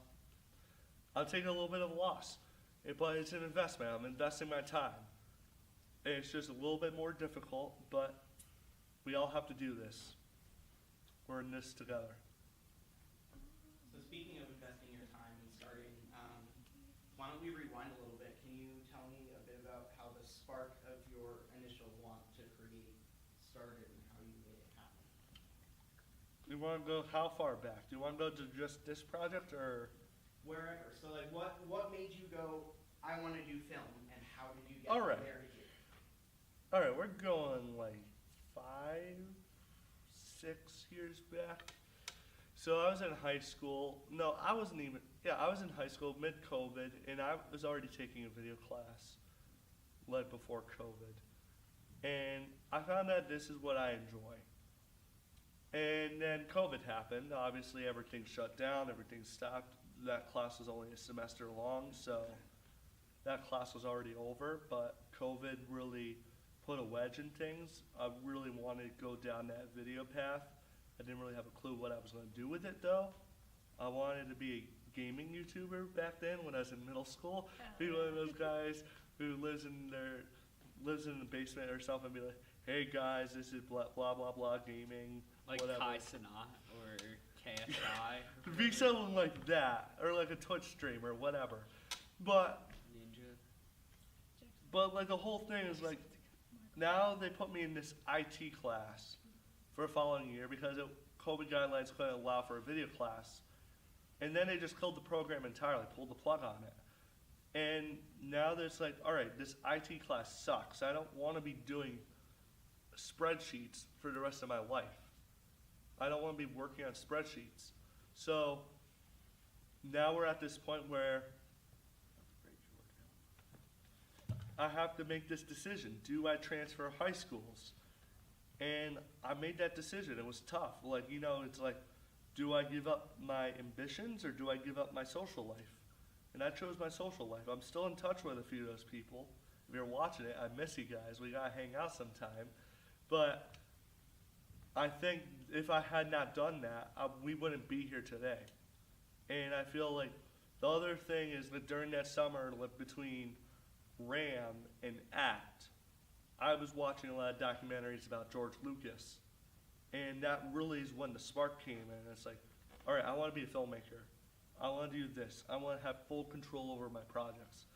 I'm taking a little bit of a loss, but it's an investment. I'm investing my time. And it's just a little bit more difficult, but we all have to do this. We're in this together. So speaking of investing your time and starting, why don't we rewind a little bit? Can you tell me a bit about how the spark of your initial want to create started and how you made it happen? Do you want to go how far back? Do you want to go to just this project or? Wherever. So like what made you go, I want to do film, and how did you get All right. from there to here? All right, we're going like 5, 6 years back. So I was in high school. No, I wasn't even. Yeah, I was in high school mid-COVID, and I was already taking a video class, before COVID. And I found that this is what I enjoy. And then COVID happened. Obviously, everything shut down, everything stopped. That class was only a semester long, so that class was already over. But COVID really put a wedge in things. I really wanted to go down that video path. I didn't really have a clue what I was going to do with it, though. I wanted to be a gaming YouTuber back then when I was in middle school. Be one of those guys who lives in the basement or something and be like, hey guys, this is blah blah blah, blah gaming. Like whatever. Kai Sanat or KSI. Be someone like that, or like a Twitch streamer, whatever. But Ninja. But like the whole thing is like, now they put me in this IT class for the following year because COVID guidelines couldn't allow for a video class. And then they just killed the program entirely, pulled the plug on it. And now there's like, all right, this IT class sucks. I don't want to be doing spreadsheets for the rest of my life. I don't want to be working on spreadsheets. So now we're at this point where I have to make this decision. Do I transfer high schools? And I made that decision. It was tough. Like, you know, it's like, do I give up my ambitions or do I give up my social life? And I chose my social life. I'm still in touch with a few of those people. If you're watching it, I miss you guys. We gotta hang out sometime. But I think if I had not done that, we wouldn't be here today. And I feel like the other thing is that during that summer, like between RAM and ACT, I was watching a lot of documentaries about George Lucas. And that really is when the spark came in. It's like, all right, I want to be a filmmaker. I want to do this. I want to have full control over my projects.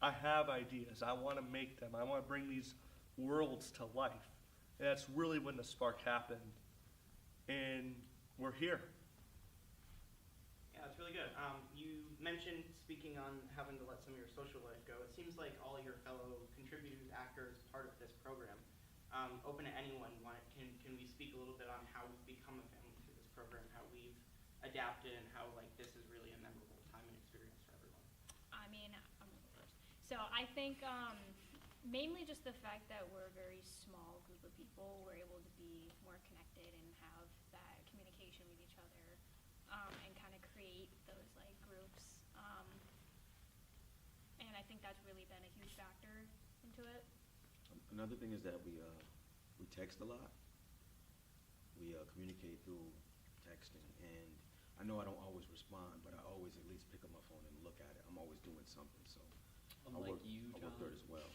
I have ideas. I want to make them. I want to bring these worlds to life. And that's really when the spark happened. And we're here. Yeah, it's really good. You mentioned speaking on having to let some of your social life go. It seems like all your fellow contributors, actors, part of this program. Open to anyone. Can we speak a little bit on how we've become a family through this program, how we've adapted, and how like this is really a memorable time and experience for everyone? I mean, I'm gonna go first. So I think mainly just the fact that we're a very small group of people, we're able to be more connected and have that communication with each other, and kind of create those like groups. And I think that's really been a huge factor into it. Another thing is that we text a lot. We communicate through texting, and I know I don't always respond, but I always at least pick up my phone and look at it. I'm always doing something, so I work through it as well.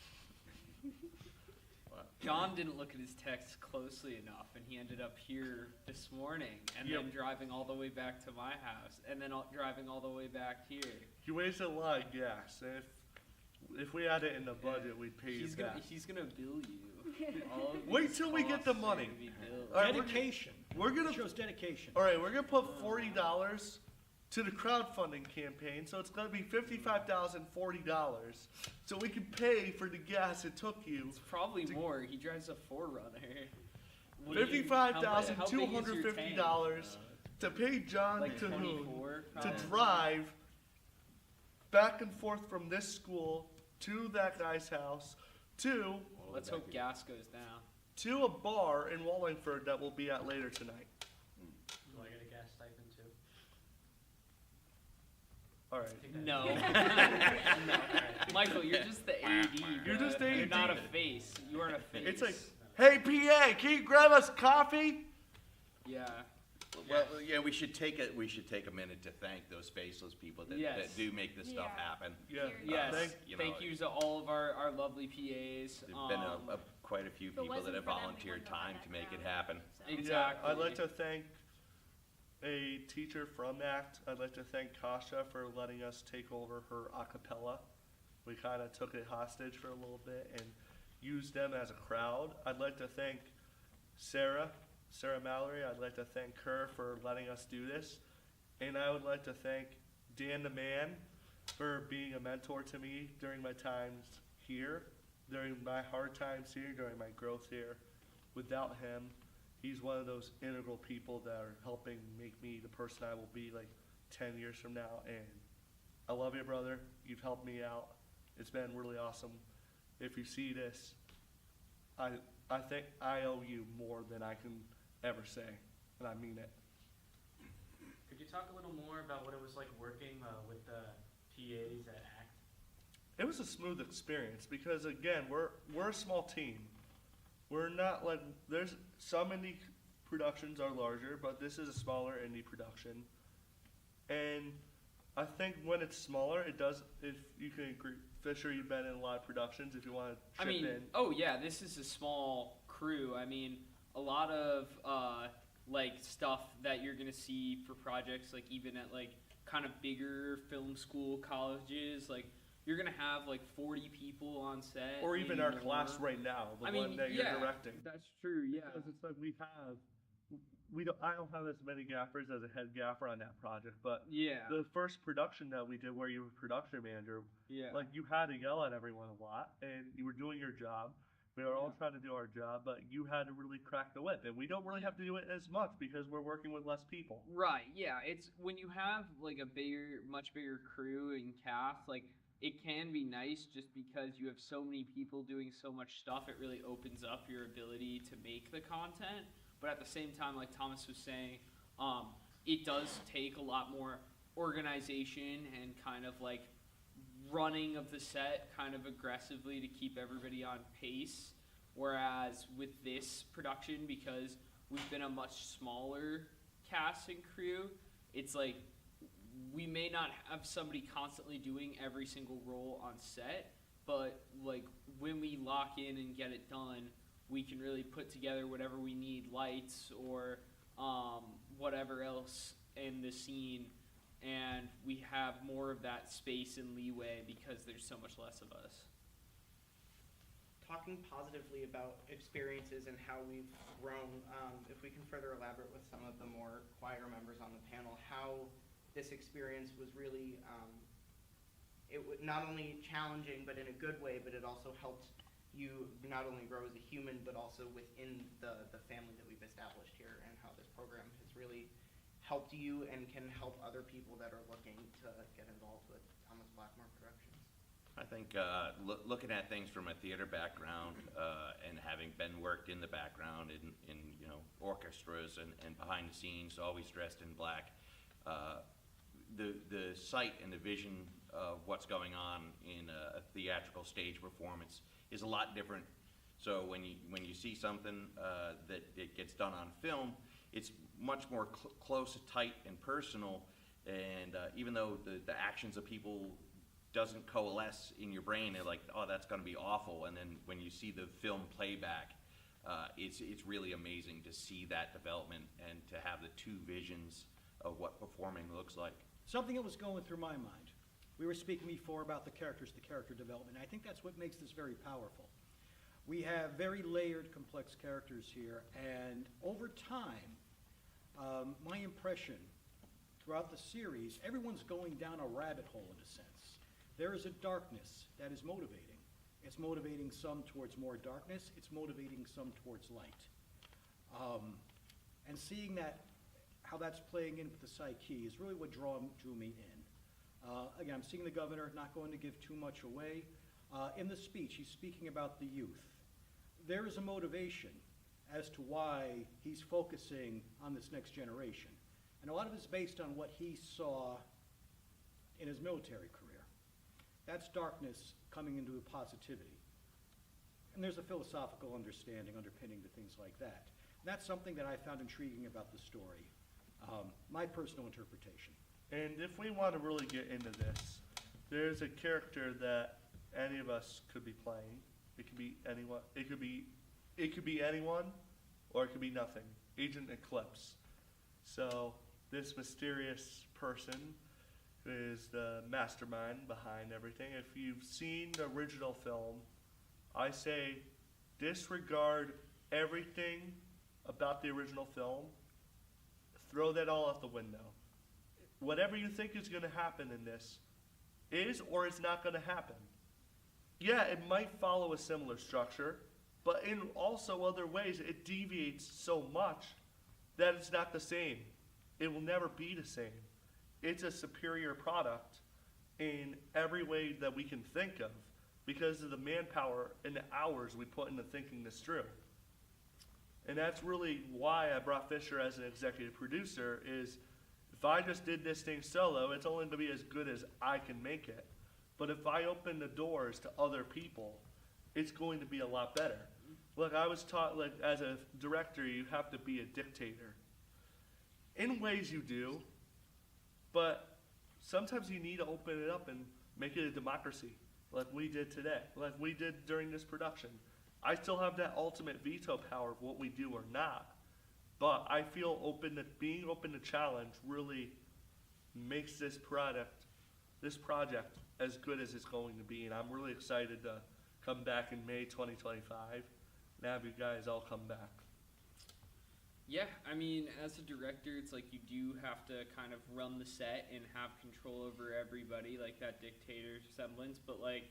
John didn't look at his texts closely enough, and he ended up here this morning, and then driving all the way back to my house, and then driving all the way back here. He wasted a lot of gas. If we had it in the budget, we'd pay you back. He's gonna bill you. Wait till we get the money. Right, dedication. We're gonna shows dedication. All right, we're gonna put $40 to the crowdfunding campaign, so it's gonna be $55,040, so we can pay for the gas it took you. It's probably more. He drives a 4Runner. $55,250 to pay John Like Cahoon 24, to probably. drive back and forth from this school to that guy's house to. Let's hope gas goes down. To a bar in Wallingford that we'll be at later tonight. Do I get a gas stipend too? All right. No. No. Michael, you're just the AD. You're just AD. You're not a face. You aren't a face. It's like, hey PA, can you grab us coffee? Yeah. Well, yeah, we should take a minute to thank those faceless people that do make this stuff happen. Yeah. Yes. You Thank know, you to all of our lovely PAs. There've been quite a few people that have volunteered time to make it happen. Exactly. Yeah, I'd like to thank a teacher from ACT. I'd like to thank Kasha for letting us take over her a cappella. We kind of took it hostage for a little bit and used them as a crowd. I'd like to thank Sarah Mallory. I'd like to thank her for letting us do this. And I would like to thank Dan the Man for being a mentor to me during my times here, during my hard times here, during my growth here. Without him, he's one of those integral people that are helping make me the person I will be like 10 years from now. And I love you, brother. You've helped me out. It's been really awesome. If you see this, I think I owe you more than I can ever say, and I mean it. Could you talk a little more about what it was like working with the PAs at ACT? It was a smooth experience because, again, we're a small team. We're not like, there's some indie productions are larger, but this is a smaller indie production. And I think when it's smaller, it does, if you can agree, Fisher, you've been in a lot of productions, if you want to chip in. Oh yeah, this is a small crew. I mean, a lot of like stuff that you're gonna see for projects, like even at like kind of bigger film school colleges, like you're gonna have like 40 people on set. Or even our class right now, the one that you're directing. That's true, yeah. Because it's like I don't have as many gaffers as a head gaffer on that project, but yeah, the first production that we did where you were production manager, yeah, like you had to yell at everyone a lot, and you were doing your job. We were all trying to do our job, but you had to really crack the whip, and we don't really have to do it as much because we're working with less people. Right, yeah. It's when you have like a much bigger crew and cast, like it can be nice just because you have so many people doing so much stuff. It really opens up your ability to make the content. But at the same time, like Thomas was saying, it does take a lot more organization and kind of like running of the set kind of aggressively to keep everybody on pace. Whereas with this production, because we've been a much smaller cast and crew, it's like we may not have somebody constantly doing every single role on set, but like when we lock in and get it done, we can really put together whatever we need, lights or whatever else in the scene, and we have more of that space and leeway because there's so much less of us. Talking positively about experiences and how we've grown, if we can further elaborate with some of the more quieter members on the panel, how this experience was really, not only challenging, but in a good way, but it also helped you not only grow as a human, but also within the family that we've established here, and how this program has really helped you and can help other people that are looking to get involved with Thomas Blackmore Productions. I think looking at things from a theater background and having been worked in the background in orchestras and behind the scenes, always dressed in black, the sight and the vision of what's going on in a theatrical stage performance is a lot different. So when you see something that it gets done on film, it's much more close, tight, and personal. And even though the actions of people doesn't coalesce in your brain, they're like, oh, that's going to be awful. And then when you see the film playback, it's really amazing to see that development and to have the two visions of what performing looks like. Something that was going through my mind. We were speaking before about the characters, the character development. I think that's what makes this very powerful. We have very layered, complex characters here, and over time, my impression throughout the series, everyone's going down a rabbit hole in a sense. There is a darkness that is motivating. It's motivating some towards more darkness. It's motivating some towards light. And seeing that, how that's playing in with the psyche is really what drew me in. Again, I'm seeing the governor, not going to give too much away. In the speech, he's speaking about the youth. There is a motivation as to why he's focusing on this next generation. And a lot of it is based on what he saw in his military career. That's darkness coming into positivity. And there's a philosophical understanding underpinning to things like that. And that's something that I found intriguing about the story. My personal interpretation. And if we want to really get into this, there's a character that any of us could be playing. It could be anyone. It could be anyone, or it could be nothing. Agent Eclipse. So this mysterious person who is the mastermind behind everything. If you've seen the original film, I say disregard everything about the original film. Throw that all out the window. Whatever you think is going to happen in this is or is not going to happen. Yeah, it might follow a similar structure, but in also other ways it deviates so much that it's not the same. It will never be the same. It's a superior product in every way that we can think of because of the manpower and the hours we put into thinking this through. And that's really why I brought Fisher as an executive producer. Is if I just did this thing solo, it's only going to be as good as I can make it. But if I open the doors to other people, it's going to be a lot better. Look, I was taught, like, as a director, you have to be a dictator. In ways you do, but sometimes you need to open it up and make it a democracy, like we did today, like we did during this production. I still have that ultimate veto power of what we do or not, but I feel being open to challenge really makes this project as good as it's going to be, and I'm really excited to come back in May 2025 and have you guys all come back. Yeah, I mean, as a director, it's like you do have to kind of run the set and have control over everybody, like that dictator semblance, but like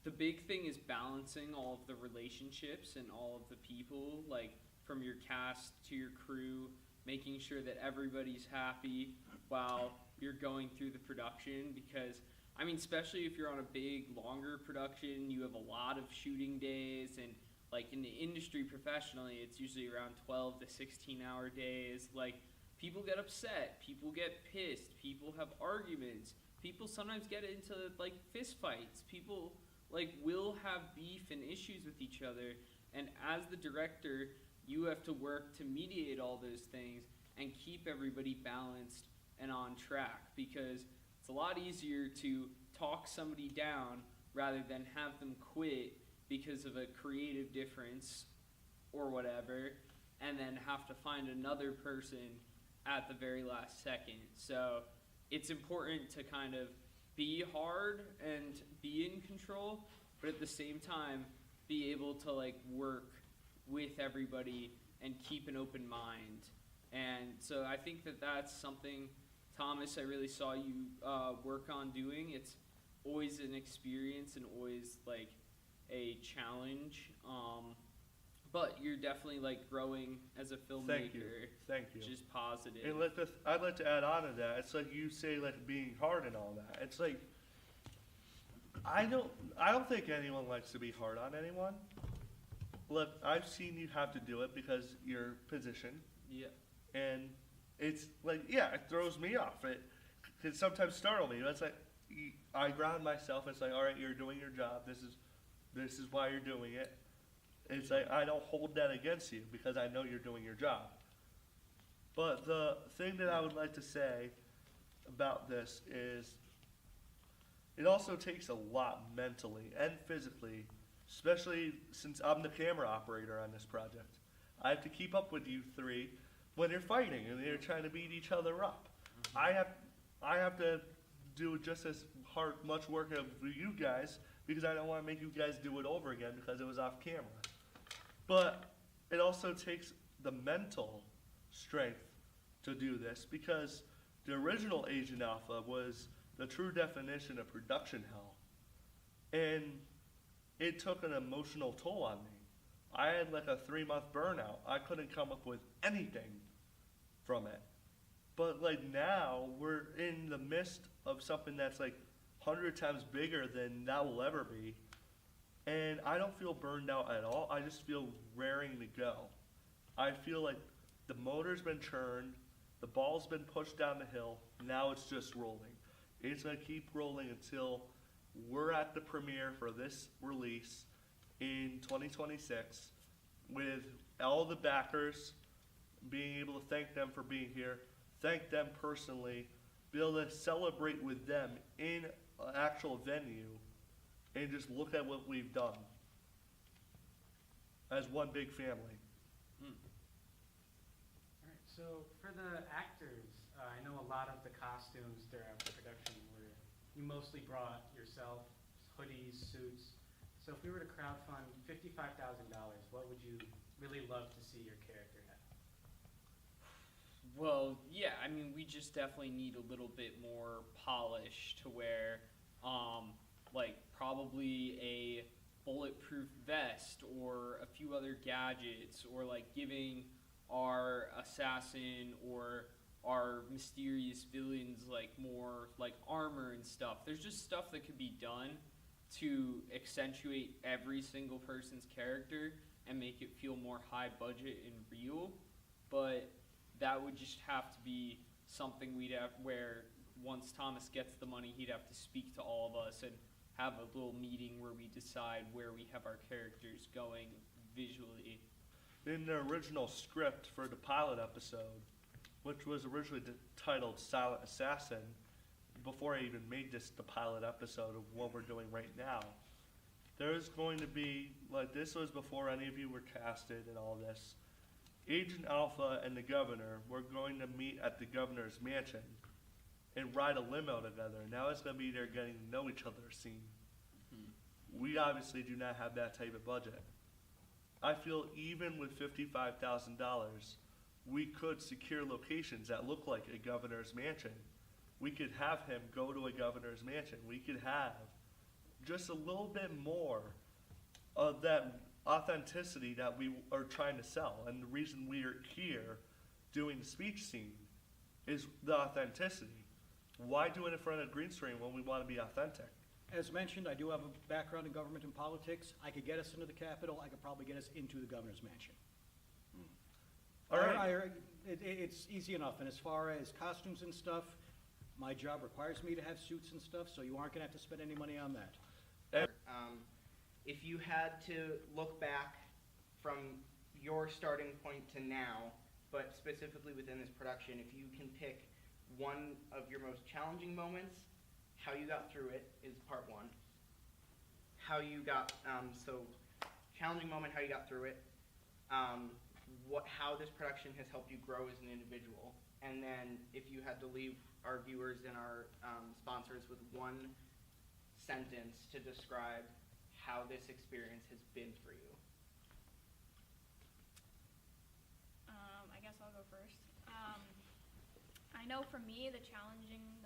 the big thing is balancing all of the relationships and all of the people, like from your cast to your crew, making sure that everybody's happy while you're going through the production, because I mean, especially if you're on a big, longer production, you have a lot of shooting days, and like in the industry professionally, it's usually around 12 to 16-hour days. Like, people get upset, people get pissed, people have arguments, people sometimes get into like fist fights, people like will have beef and issues with each other, and as the director, you have to work to mediate all those things and keep everybody balanced and on track, because it's a lot easier to talk somebody down rather than have them quit because of a creative difference or whatever, and then have to find another person at the very last second. So it's important to kind of be hard and be in control, but at the same time be able to like work with everybody and keep an open mind. And so I think that that's something, Thomas, I really saw you work on doing. It's always an experience and always like a challenge, but you're definitely like growing as a filmmaker. Thank you. Which is positive. And I'd like to add on to that. It's like you say, like being hard and all that. It's like I don't think anyone likes to be hard on anyone. Look, I've seen you have to do it because your position. Yeah. And it's like, yeah, it throws me off. It can sometimes startle me. It's like I ground myself. It's like, all right, you're doing your job. This is why you're doing it. It's like I don't hold that against you because I know you're doing your job. But the thing that I would like to say about this is it also takes a lot mentally and physically, especially since I'm the camera operator on this project. I have to keep up with you three when you're fighting and you're trying to beat each other up. I have to do just as much work as you guys because I don't want to make you guys do it over again because it was off camera. But it also takes the mental strength to do this because the original Agent Alpha was the true definition of production hell. And it took an emotional toll on me. I had like a 3-month burnout. I couldn't come up with anything from it. But like now we're in the midst of something that's like 100 times bigger than that will ever be. And I don't feel burned out at all. I just feel raring to go. I feel like the motor's been churned, the ball's been pushed down the hill, now it's just rolling. It's gonna keep rolling until we're at the premiere for this release in 2026 with all the backers, being able to thank them for being here, thank them personally, be able to celebrate with them in an actual venue, and just look at what we've done as one big family. All right, so for the actors, I know a lot of the costumes throughout the production were, you mostly brought yourself, hoodies, suits. So if we were to crowdfund $55,000, what would you really love to see your character have? Well, yeah, I mean, we just definitely need a little bit more polish to where, like, probably a bulletproof vest or a few other gadgets, or like giving our assassin or our mysterious villains like more like armor and stuff. There's just stuff that could be done to accentuate every single person's character and make it feel more high budget and real. But that would just have to be something we'd have where once Thomas gets the money, he'd have to speak to all of us and have a little meeting where we decide where we have our characters going visually. In the original script for the pilot episode, which was originally titled Silent Assassin, before I even made this the pilot episode of what we're doing right now, there's going to be, like, this was before any of you were casted and all this, Agent Alpha and the governor were going to meet at the governor's mansion and ride a limo together. Now it's going to be their getting to know each other scene. We obviously do not have that type of budget. I feel even with $55,000, we could secure locations that look like a governor's mansion. We could have him go to a governor's mansion. We could have just a little bit more of that authenticity that we are trying to sell. And the reason we are here doing the speech scene is the authenticity. Why do it in front of a green screen when we want to be authentic? As mentioned, I do have a background in government and politics. I could get us into the Capitol. I could probably get us into the governor's mansion. All right. It's easy enough. And as far as costumes and stuff, my job requires me to have suits and stuff, so you aren't going to have to spend any money on that. If you had to look back from your starting point to now, but specifically within this production, if you can pick one of your most challenging moments, how you got through it is part one. How you got, challenging moment, how you got through it, how this production has helped you grow as an individual, and then if you had to leave our viewers and our sponsors with one sentence to describe how this experience has been for you. I guess I'll go first. I know for me, the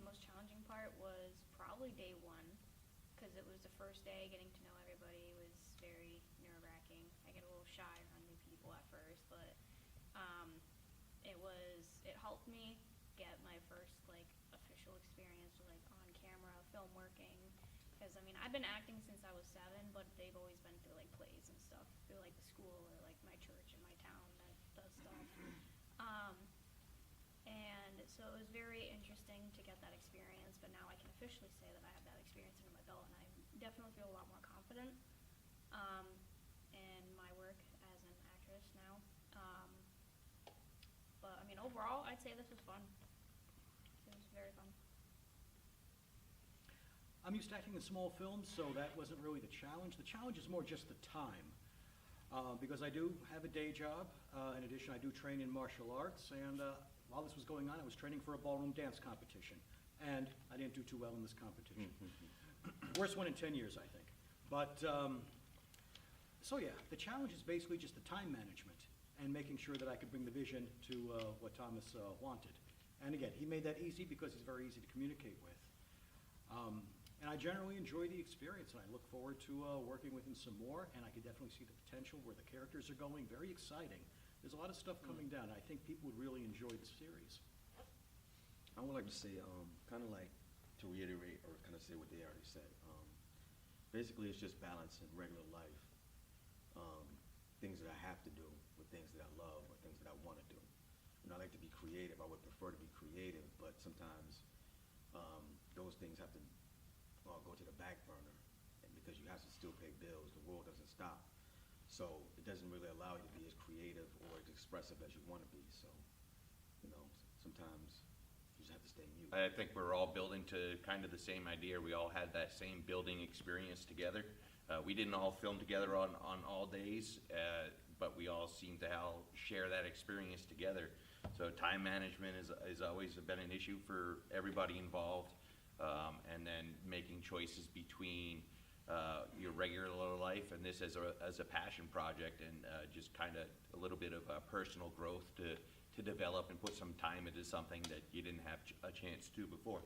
most challenging part was probably day one, because it was the first day getting to know everybody. It was very nerve-wracking. I get a little shy around new people at first, but it helped me get my first official experience with on camera film working. Because I've been acting since I was 7, but they've always been through plays and stuff through the school or my church in my town that does stuff. And so it was very interesting to get that experience, but now I can officially say that I have that experience under my belt, and I definitely feel a lot more confident in my work as an actress now. But overall, I'd say this was fun. It was very fun. I'm used to acting in small films, so that wasn't really the challenge. The challenge is more just the time, because I do have a day job. In addition, I do train in martial arts, and while this was going on, I was training for a ballroom dance competition, and I didn't do too well in this competition. Worst one in 10 years, I think. But, so yeah, the challenge is basically just the time management and making sure that I could bring the vision to what Thomas wanted. And again, he made that easy because he's very easy to communicate with. And I generally enjoy the experience, and I look forward to working with him some more, and I can definitely see the potential where the characters are going. Very exciting. There's a lot of stuff coming down. I think people would really enjoy the series. I would like to say, kind of to reiterate or kind of say what they already said. Basically, it's just balance in regular life. Things that I have to do with things that I love or things that I want to do. I like to be creative. I would prefer to be creative, but sometimes those things have to go to the back burner, and because you have to still pay bills, the world doesn't stop. So it doesn't really allow you to be as creative or as expressive as you want to be. So, sometimes you just have to stay mute. I think we're all building to kind of the same idea. We all had that same building experience together. We didn't all film together on all days, but we all seem to share that experience together. So time management is always been an issue for everybody involved. And then making choices between your regular life and this as a passion project, and just kind of a little bit of personal growth to develop and put some time into something that you didn't have a chance to before.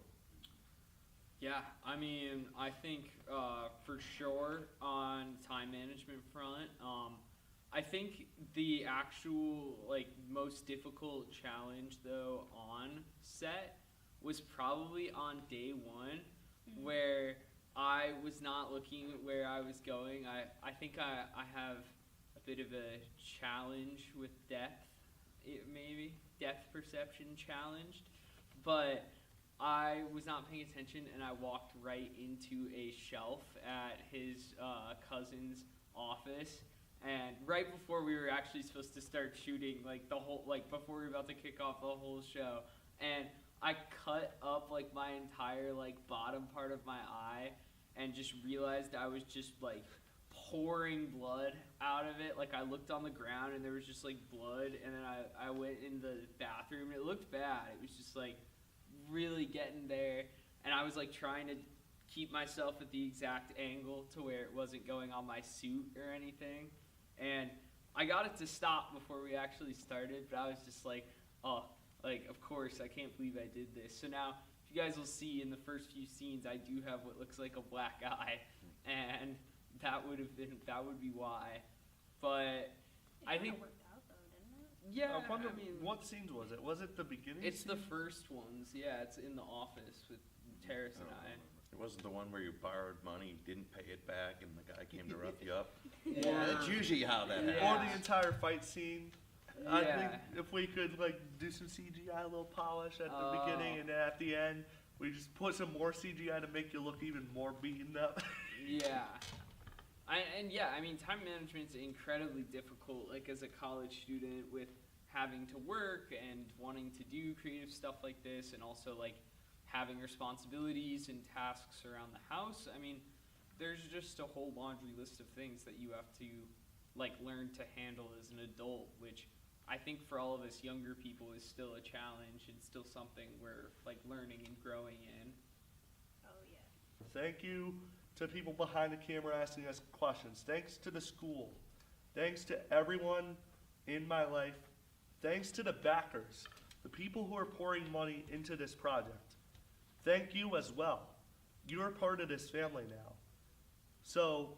Yeah, I think for sure on time management front, I think the actual most difficult challenge though on set was probably on day one, where I was not looking at where I was going. I think bit of a challenge with depth, maybe depth perception challenged, but I was not paying attention and I walked right into a shelf at his cousin's office. And right before we were actually supposed to start shooting, like before we were about to kick off the whole show, and I cut up like my entire like bottom part of my eye, and just realized I was just like pouring blood out of it. Like I looked on the ground and there was just like blood, and then I went in the bathroom and it looked bad. It was just like really getting there, and I was like trying to keep myself at the exact angle to where it wasn't going on my suit or anything. And I got it to stop before we actually started, but I was just like, oh, like, of course, I can't believe I did this. So now, if you guys will see in the first few scenes, I do have what looks like a black eye, and that would be why. But I think It worked out though, didn't it? yeah, I wonder I mean, what scenes was it? Was it the beginning? it's the scene? first ones. Yeah, it's in the office with Terrace and I. It wasn't the one where you borrowed money, didn't pay it back, and the guy came to rough you up. Yeah. That's usually how that happens. Or the entire fight scene. I Yeah. think if we could like do some CGI, a little polish at the beginning, and then at the end we just put some more CGI to make you look even more beaten up. Yeah. I mean, time management's incredibly difficult, like as a college student with having to work and wanting to do creative stuff like this, and also like having responsibilities and tasks around the house. I mean, there's just a whole laundry list of things that you have to like learn to handle as an adult, which I think for all of us younger people is still a challenge and still something we're like learning and growing in. Oh yeah. Thank you to people behind the camera asking us questions. Thanks to the school. Thanks to everyone in my life. Thanks to the backers, the people who are pouring money into this project. Thank you as well. You are part of this family now. So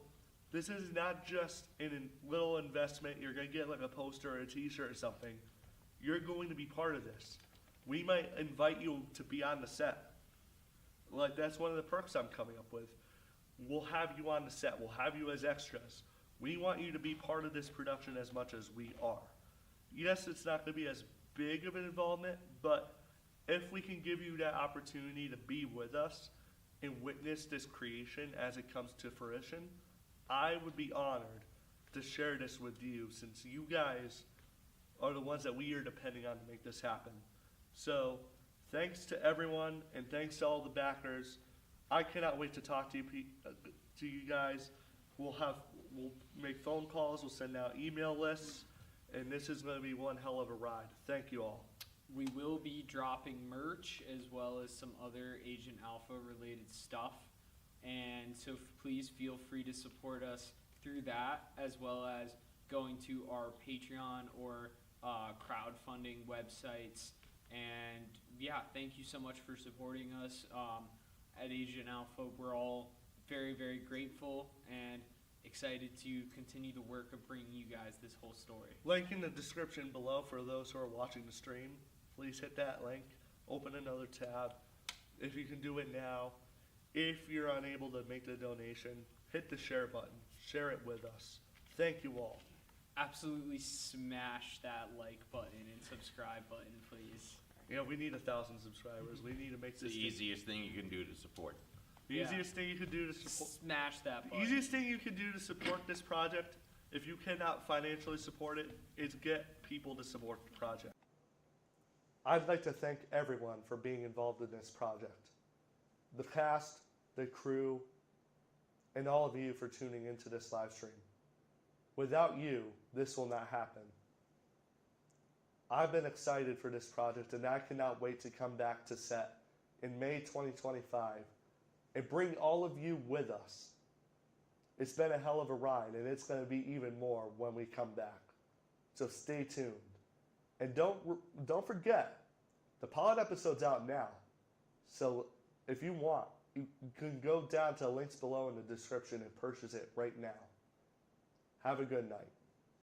this is not just a little investment. You're going to get like a poster or a t-shirt or something. You're going to be part of this. We might invite you to be on the set. Like, that's one of the perks I'm coming up with. We'll have you on the set. We'll have you as extras. We want you to be part of this production as much as we are. Yes, it's not going to be as big of an involvement, but if we can give you that opportunity to be with us and witness this creation as it comes to fruition, I would be honored to share this with you, since you guys are the ones that we are depending on to make this happen. So thanks to everyone, and thanks to all the backers. I cannot wait to talk to you guys. We'll make phone calls, we'll send out email lists, and this is going to be one hell of a ride. Thank you all. We will be dropping merch as well as some other Agent Alpha related stuff. And so please feel free to support us through that, as well as going to our Patreon or crowdfunding websites. And yeah, thank you so much for supporting us. At Agent Alpha, we're all very, very grateful and excited to continue the work of bringing you guys this whole story. Link in the description below for those who are watching the stream. Please hit that link, open another tab if you can do it now. If you're unable to make the donation, hit the share button. Share it with us. Thank you all. Absolutely smash that like button and subscribe button, please. Yeah, we need 1,000 subscribers. We need to make It's the this easiest thing you can do to support. the easiest thing you can do to support. Smash that The button. easiest thing you can do to support this project, if you cannot financially support it, is get people to support the project. I'd like to thank everyone for being involved in this project. The cast, the crew, and all of you for tuning into this live stream. Without you, this will not happen. I've been excited for this project, and I cannot wait to come back to set in May 2025 and bring all of you with us. It's been a hell of a ride, and it's going to be even more when we come back. So stay tuned. And don't forget, the pilot episode's out now. So if you want, you can go down to the links below in the description and purchase it right now. Have a good night.